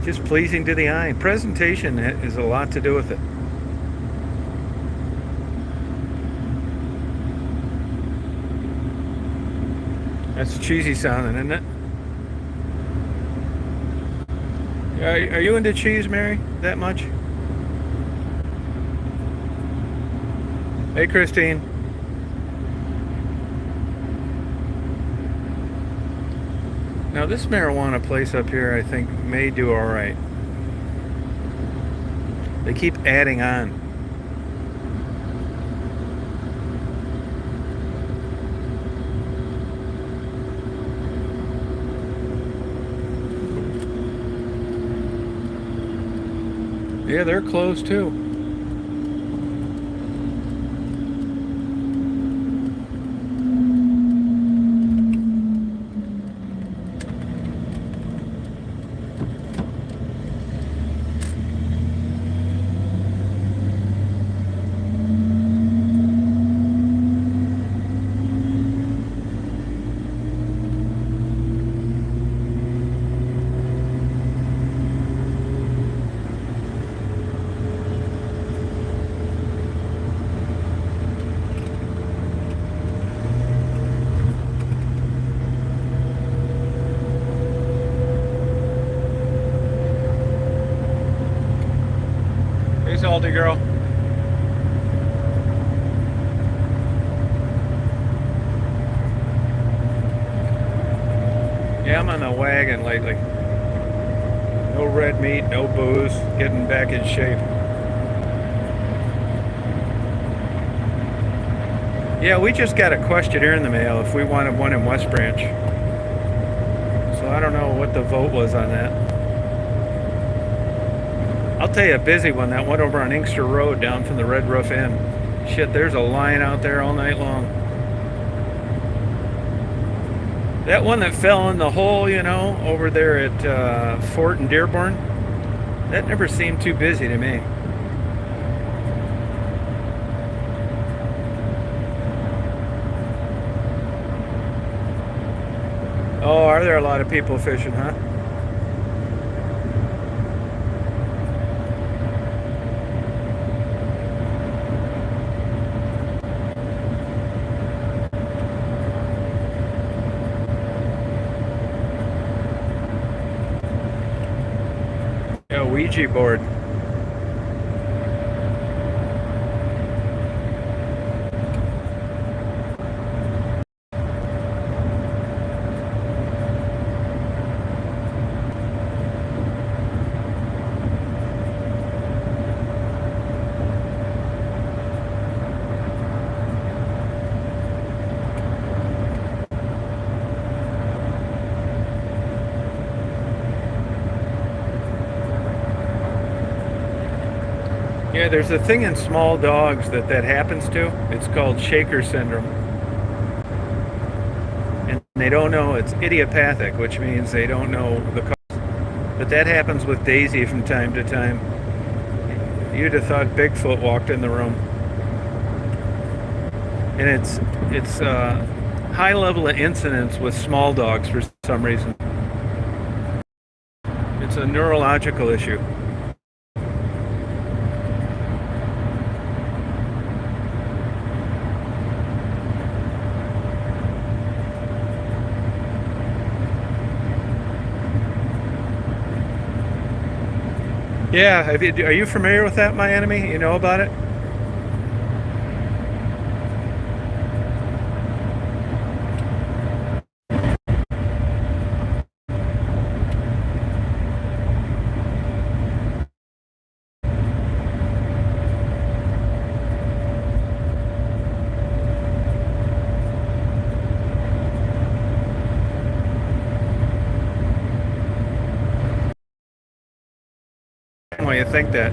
Just pleasing to the eye. Presentation is a lot to do with it. That's cheesy sounding, isn't it? Are you into cheese, Mary? That much? Hey, Christine. Now, this marijuana place up here, I think, may do all right. They keep adding on. Yeah, they're closed too. Hey, salty girl. Yeah, I'm on the wagon lately. No red meat, no booze, getting back in shape. Yeah, we just got a questionnaire in the mail if we wanted one in West Branch. So I don't know what the vote was on that. I'll tell you a busy one, that one over on Inkster Road down from the Red Roof Inn. Shit, there's a line out there all night long. That one that fell in the hole, over there at Fort and Dearborn, that never seemed too busy to me. Oh, are there a lot of people fishing, huh? Yeah, Ouija board. Yeah, there's a thing in small dogs that happens to. It's called shaker syndrome. And they don't know it's idiopathic, which means they don't know the cause. But that happens with Daisy from time to time. You'd have thought Bigfoot walked in the room. And it's high level of incidence with small dogs for some reason. It's a neurological issue. Yeah, are you familiar with that, my enemy? You know about it? Why you think that?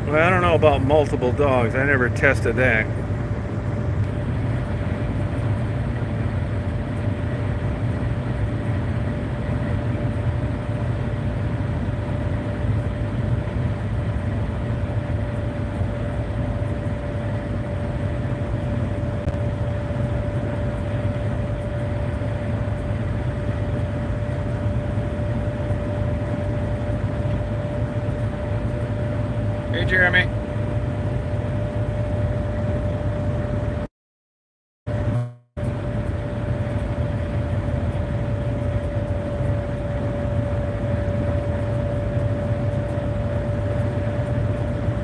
Well, I don't know about multiple dogs. I never tested that. Hey, Jeremy.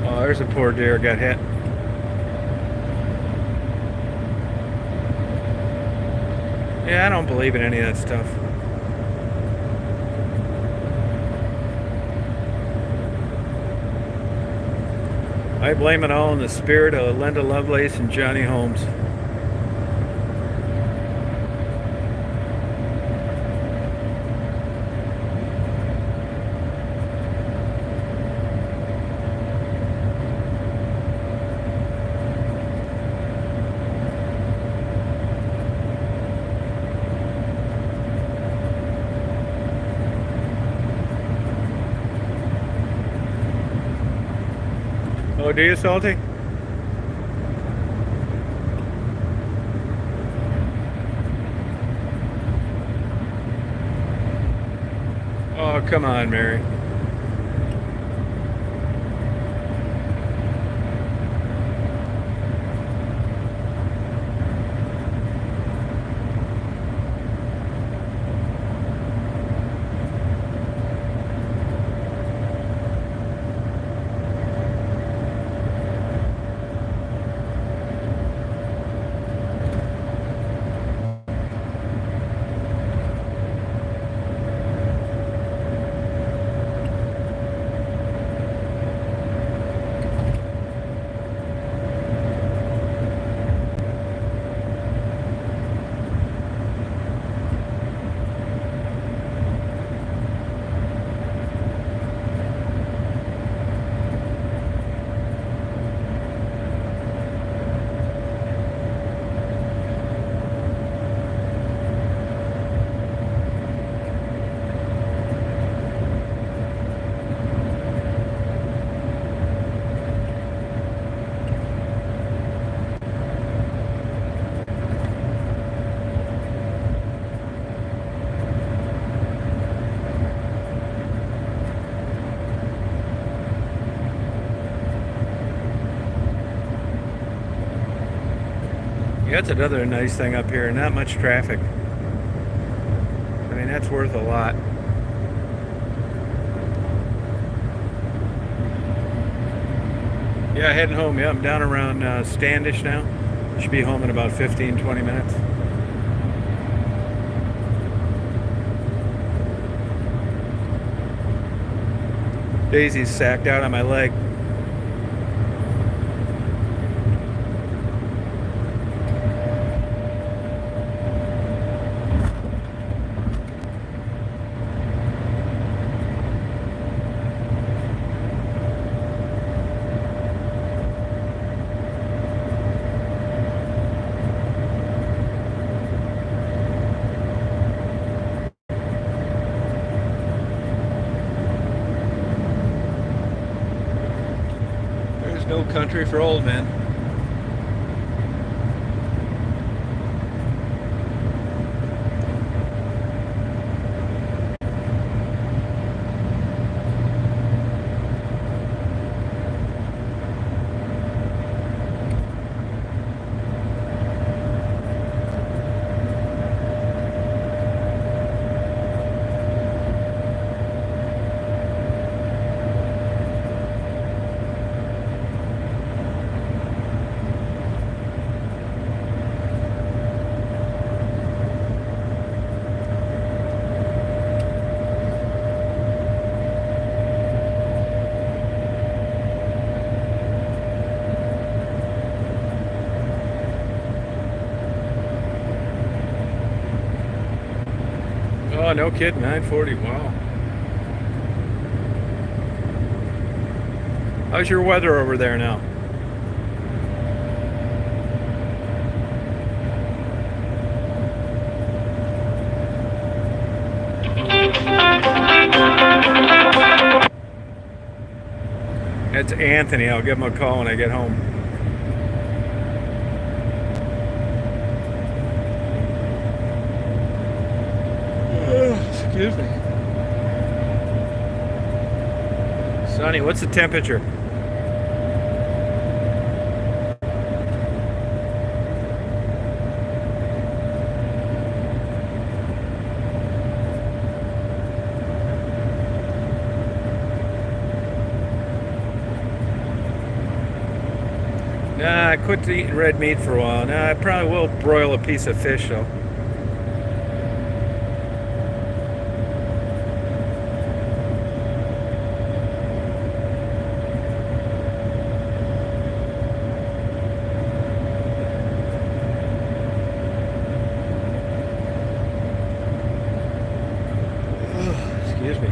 Oh, there's a poor deer got hit. Yeah, I don't believe in any of that stuff. I blame it all on the spirit of Linda Lovelace and Johnny Holmes. Oh, do you, Salty? Oh, come on, Mary. Yeah, that's another nice thing up here. Not much traffic. I mean, that's worth a lot. Yeah, heading home. Yeah, I'm down around Standish now. Should be home in about 15, 20 minutes. Daisy's sacked out on my leg. country for old men. Oh, no kidding, 940, wow. How's your weather over there now? It's Anthony. I'll give him a call when I get home. Excuse me. Sonny, what's the temperature? Nah, I quit eating red meat for a while. Nah, I probably will broil a piece of fish though. Excuse me.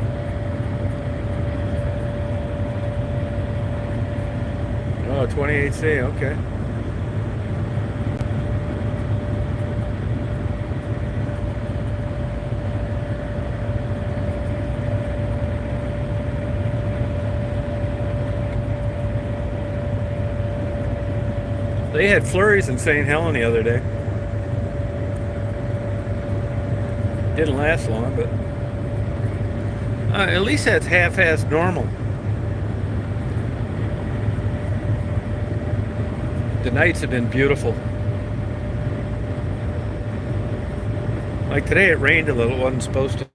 Oh, 28C, okay. They had flurries in St. Helen the other day. Didn't last long, but at least that's half-assed normal. The nights have been beautiful. Like today it rained a little, it wasn't supposed to.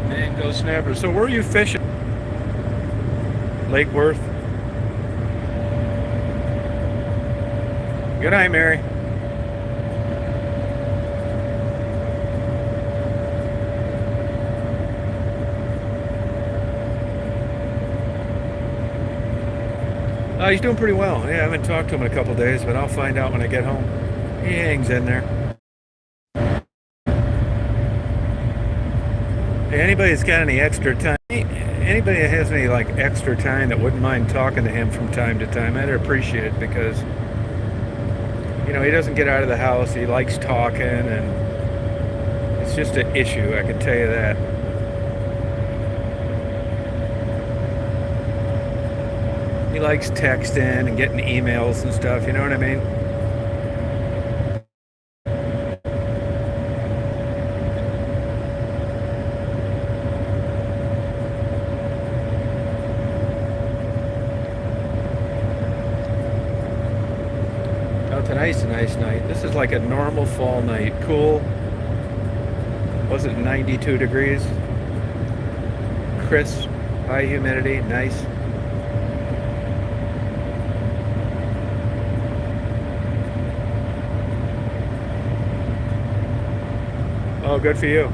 Mango snapper. So where are you fishing? Lake Worth? Good night, Mary. He's doing pretty well. Yeah, I haven't talked to him in a couple days, but I'll find out when I get home. He hangs in there. Hey, anybody that's got any extra time, anybody that has any like extra time that wouldn't mind talking to him from time to time, I'd appreciate it because, you know, he doesn't get out of the house. He likes talking, and it's just an issue, I can tell you that. He likes texting and getting emails and stuff, you know what I mean? Oh, tonight's a nice night. This is like a normal fall night. Cool. Was it 92 degrees? Crisp, high humidity, nice. Oh, good for you.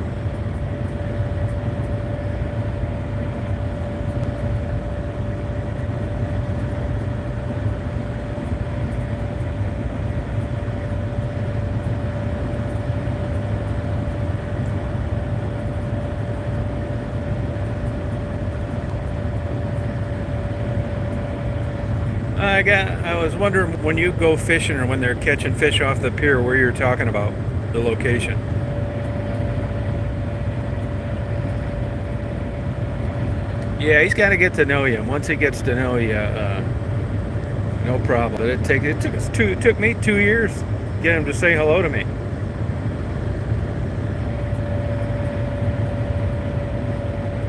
I was wondering when you go fishing or when they're catching fish off the pier, where you're talking about the location. Yeah, he's got to get to know you. Once he gets to know you, no problem. But it took me 2 years to get him to say hello to me.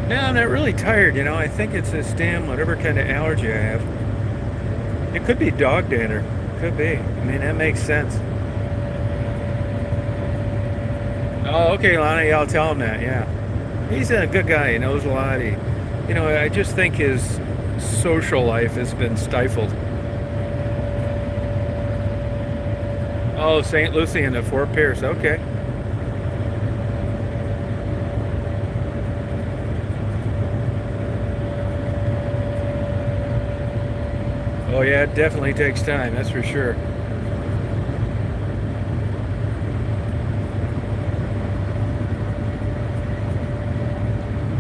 No, I'm not really tired. I think it's this damn whatever kind of allergy I have. It could be dog dander. Could be. I mean, that makes sense. Oh, okay, Lonnie. I'll tell him that. Yeah, he's a good guy. He knows a lot. I just think his social life has been stifled. Oh, St. Lucie and the Fort Pierce. Okay. Oh yeah, it definitely takes time. That's for sure.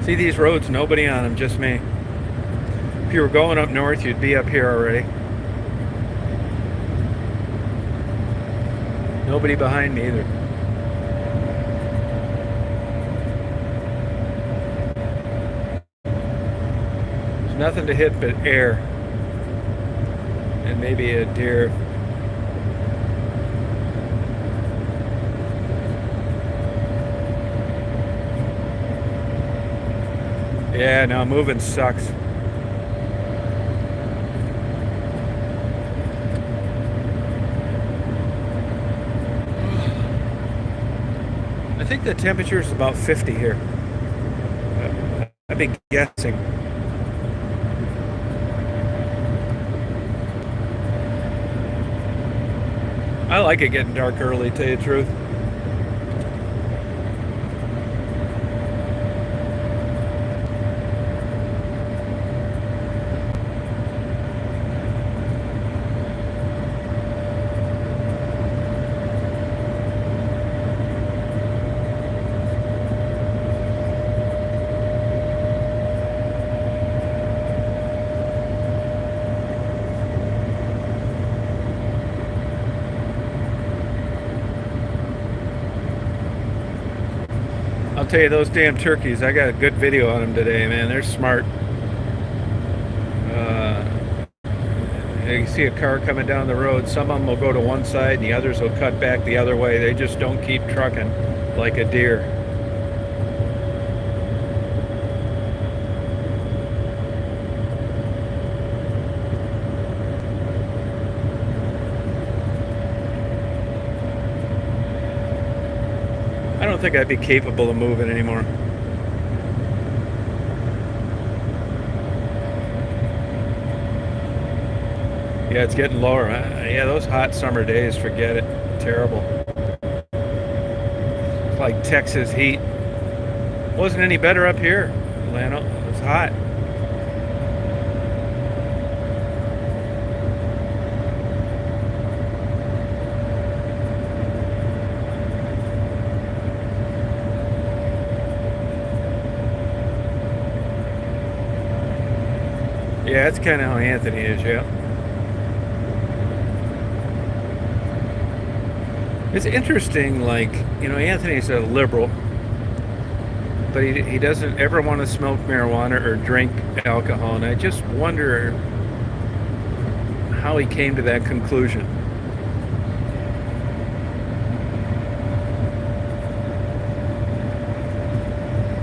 See these roads, nobody on them, just me. If you were going up north, you'd be up here already. Nobody behind me either. There's nothing to hit but air. And maybe a deer. Yeah, no, moving sucks. I think the temperature is about 50 here. I'd be guessing. I like it getting dark early, to tell you the truth. I'll tell you, those damn turkeys, I got a good video on them today, man. They're smart. You see a car coming down the road, some of them will go to one side and the others will cut back the other way. They just don't keep trucking like a deer. I don't think I'd be capable of moving anymore. Yeah, it's getting lower. Yeah, those hot summer days, forget it. Terrible. It's like Texas heat. Wasn't any better up here, Atlanta. It was hot. Yeah, that's kind of how Anthony is, yeah. It's interesting, like, Anthony's a liberal, but he doesn't ever want to smoke marijuana or drink alcohol, and I just wonder how he came to that conclusion.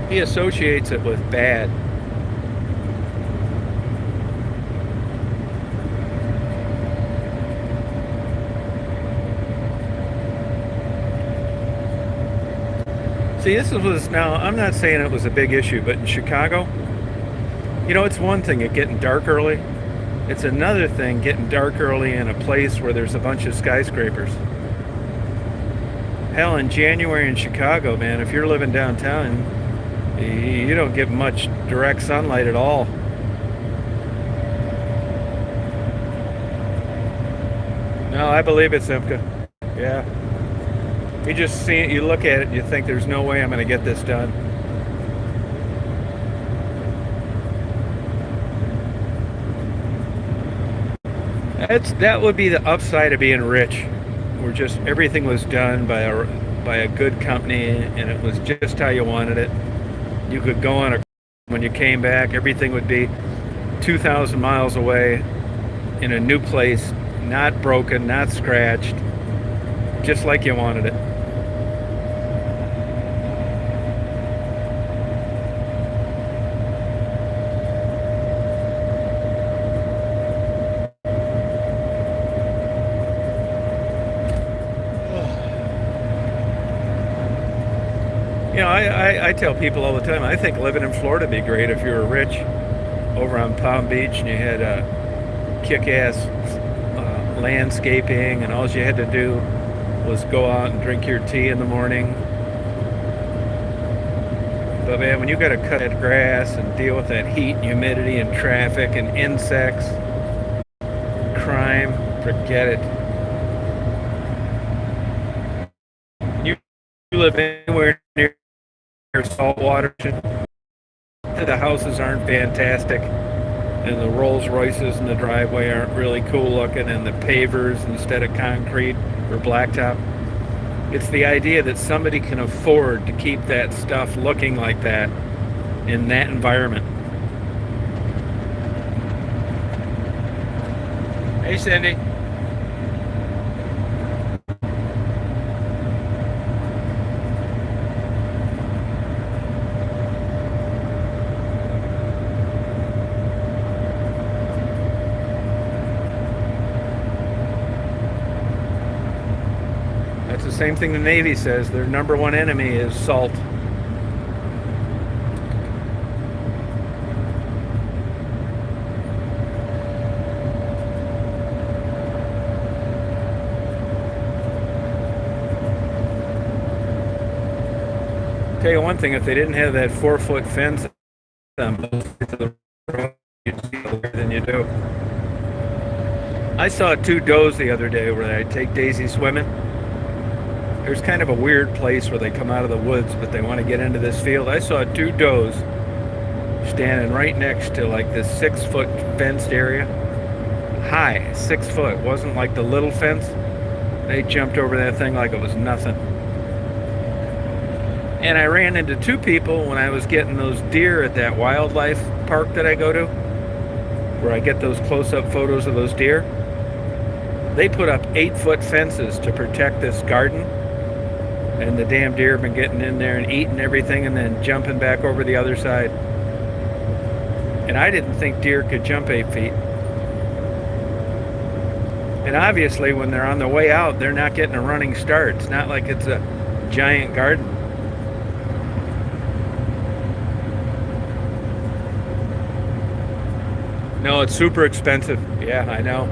He associates it with bad. See, now, I'm not saying it was a big issue, but in Chicago, it's one thing at getting dark early. It's another thing getting dark early in a place where there's a bunch of skyscrapers. Hell, in January in Chicago, man, if you're living downtown, you don't get much direct sunlight at all. No, I believe it, Simca. Yeah. You just see it, you look at it, and you think there's no way I'm going to get this done. That would be the upside of being rich. Where just everything was done by a good company, and it was just how you wanted it. You could go on a when you came back, everything would be 2,000 miles away in a new place, not broken, not scratched, just like you wanted it. I tell people all the time, I think living in Florida would be great if you were rich over on Palm Beach and you had kick-ass landscaping, and all you had to do was go out and drink your tea in the morning. But man, when you got to cut that grass and deal with that heat and humidity and traffic and insects, crime, forget it. You live anywhere near saltwater, the houses aren't fantastic, and the Rolls Royces in the driveway aren't really cool looking, and the pavers instead of concrete or blacktop. It's the idea that somebody can afford to keep that stuff looking like that in that environment. Hey, Cindy. That's the same thing the Navy says. Their number one enemy is salt. Tell you one thing, if they didn't have that 4-foot fence on both sides of the road, you'd see more than you do. I saw two does the other day where I take Daisy swimming. There's kind of a weird place where they come out of the woods, but they want to get into this field. I saw two does standing right next to like this 6-foot fenced area. High, 6 foot. It wasn't like the little fence. They jumped over that thing like it was nothing. And I ran into two people when I was getting those deer at that wildlife park that I go to, where I get those close-up photos of those deer. They put up 8-foot fences to protect this garden, and the damn deer have been getting in there and eating everything and then jumping back over the other side. And I didn't think deer could jump 8 feet. And obviously when they're on their way out, they're not getting a running start. It's not like it's a giant garden. No, it's super expensive. Yeah, I know.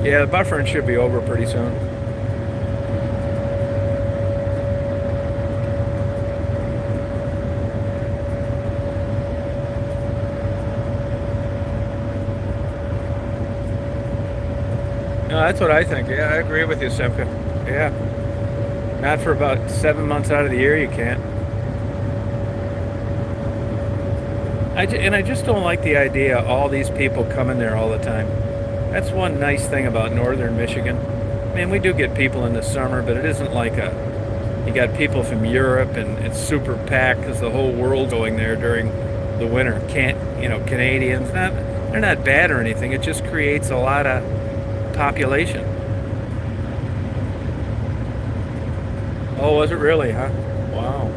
Yeah, the buffering should be over pretty soon. No, that's what I think. Yeah, I agree with you, Semka. Yeah. Not for about 7 months out of the year, you can't. And I just don't like the idea of all these people coming there all the time. That's one nice thing about northern Michigan. I mean, we do get people in the summer, but it isn't like you got people from Europe and it's super packed because the whole world's going there during the winter. Canadians, they're not bad or anything. It just creates a lot of population. Oh, was it really, huh? Wow.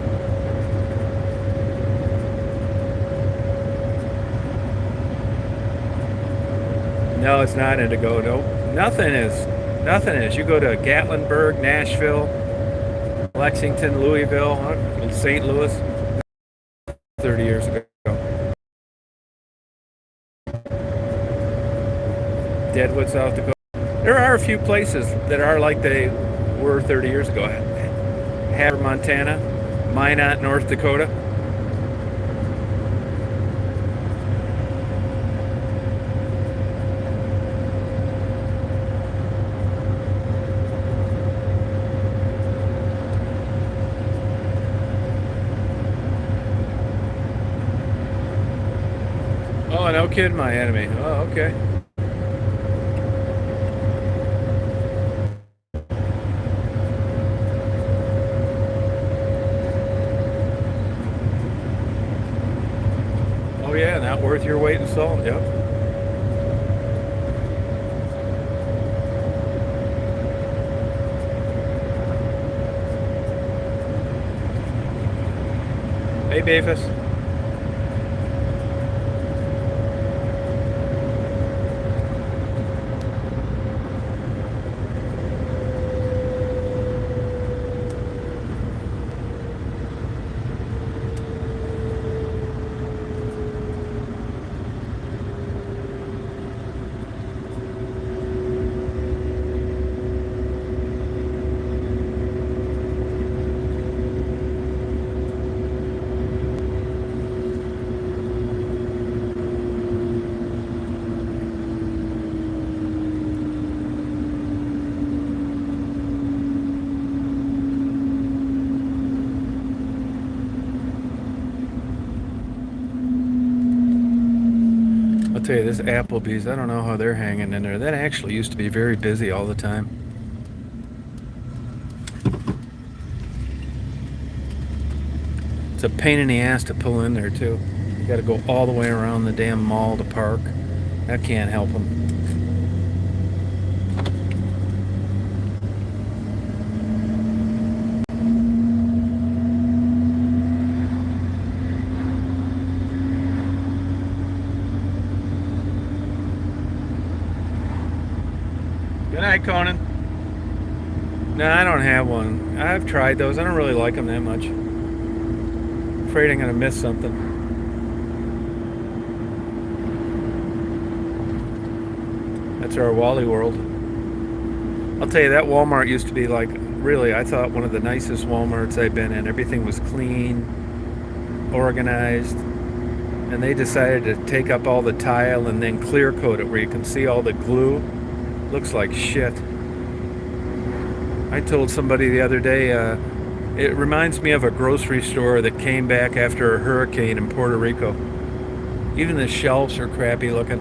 No, it's not Indigo. Nope. Nothing is. Nothing is. You go to Gatlinburg, Nashville, Lexington, Louisville, St. Louis, 30 years ago. Deadwood, South Dakota. There are a few places that are like they were 30 years ago. Hatter, Montana, Minot, North Dakota. Oh, no kidding, my enemy. Oh, okay. Oh, yeah, not worth your weight in salt. Yep. Hey, Beefus. I'll tell you, this Applebee's, I don't know how they're hanging in there. That actually used to be very busy all the time. It's a pain in the ass to pull in there, too. You got to go all the way around the damn mall to park. That can't help them. Good night, Conan. No, I don't have one. I've tried those. I don't really like them that much. Afraid I'm going to miss something. That's our Wally World. I'll tell you, that Walmart used to be like, really, I thought one of the nicest Walmarts I've been in. Everything was clean, organized, and they decided to take up all the tile and then clear coat it where you can see all the glue. Looks like shit. I told somebody the other day, it reminds me of a grocery store that came back after a hurricane in Puerto Rico. Even the shelves are crappy looking.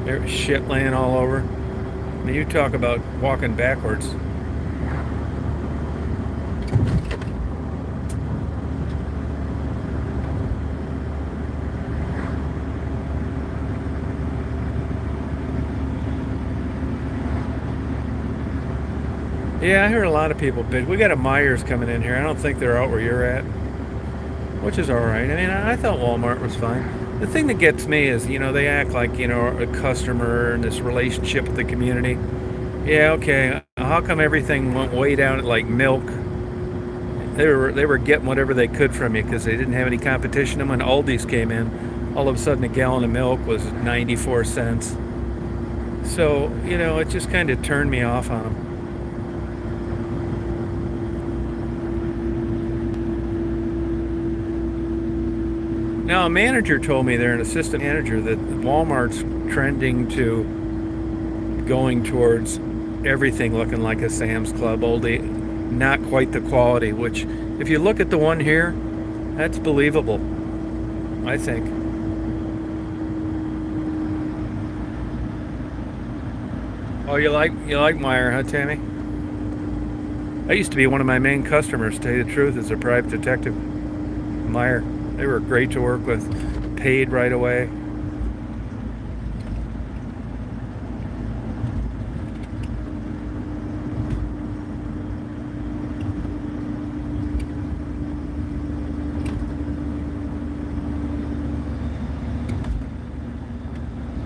There's shit laying all over. I mean, you talk about walking backwards. Yeah, I heard a lot of people bid. We got a Myers coming in here. I don't think they're out where you're at, which is all right. I mean, I thought Walmart was fine. The thing that gets me is, they act like, a customer and this relationship with the community. Yeah, okay. How come everything went way down at like milk? They were getting whatever they could from you because they didn't have any competition. And when Aldi's came in, all of a sudden a gallon of milk was 94 cents. So, it just kind of turned me off on them. Now, a manager told me there, an assistant manager, that Walmart's trending to going towards everything looking like a Sam's Club, Aldi, not quite the quality, which, if you look at the one here, that's believable, I think. Oh, you like Meijer, huh, Tammy? That used to be one of my main customers, to tell you the truth, as a private detective. Meijer. They were great to work with. Paid right away.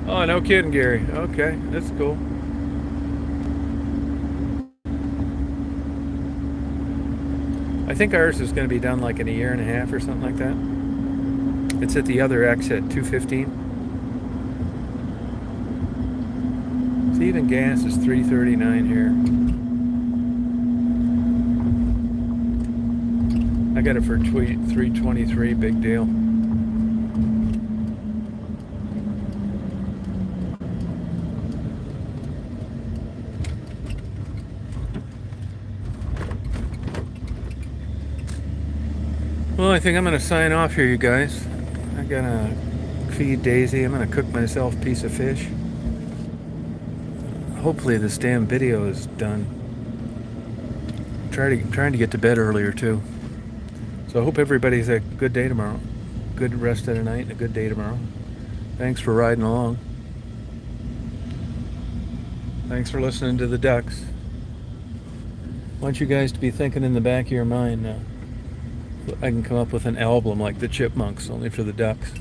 Oh, no kidding, Gary. Okay, that's cool. I think ours is going to be done like in a year and a half or something like that. It's at the other exit, 215. See, even gas is $3.39 here. I got it for $3.23, big deal. Well, I think I'm going to sign off here, you guys. I got to feed Daisy. I'm going to cook myself a piece of fish. Hopefully this damn video is done. Trying to get to bed earlier too. So I hope everybody's a good day tomorrow. Good rest of the night and a good day tomorrow. Thanks for riding along. Thanks for listening to the ducks. I want you guys to be thinking in the back of your mind, I can come up with an album like the Chipmunks, only for the ducks.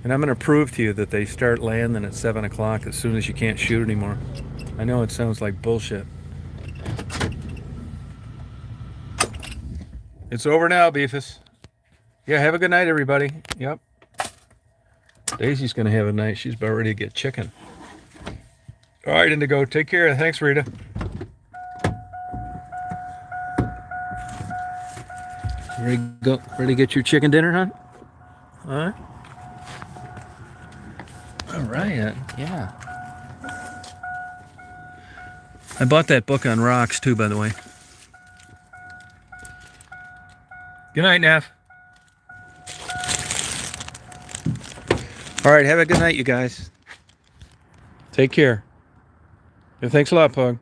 And I'm going to prove to you that they start landing at 7 o'clock as soon as you can't shoot anymore. I know it sounds like bullshit. It's over now, Beefus. Yeah, have a good night, everybody. Yep. Daisy's going to have a night. She's about ready to get chicken. All right, Indigo. Take care. Thanks, Rita. Ready to go? Ready to get your chicken dinner, huh? All right. All right. Yeah. I bought that book on rocks, too, by the way. Good night, Neff. All right, have a good night, you guys. Take care. And thanks a lot, Pug.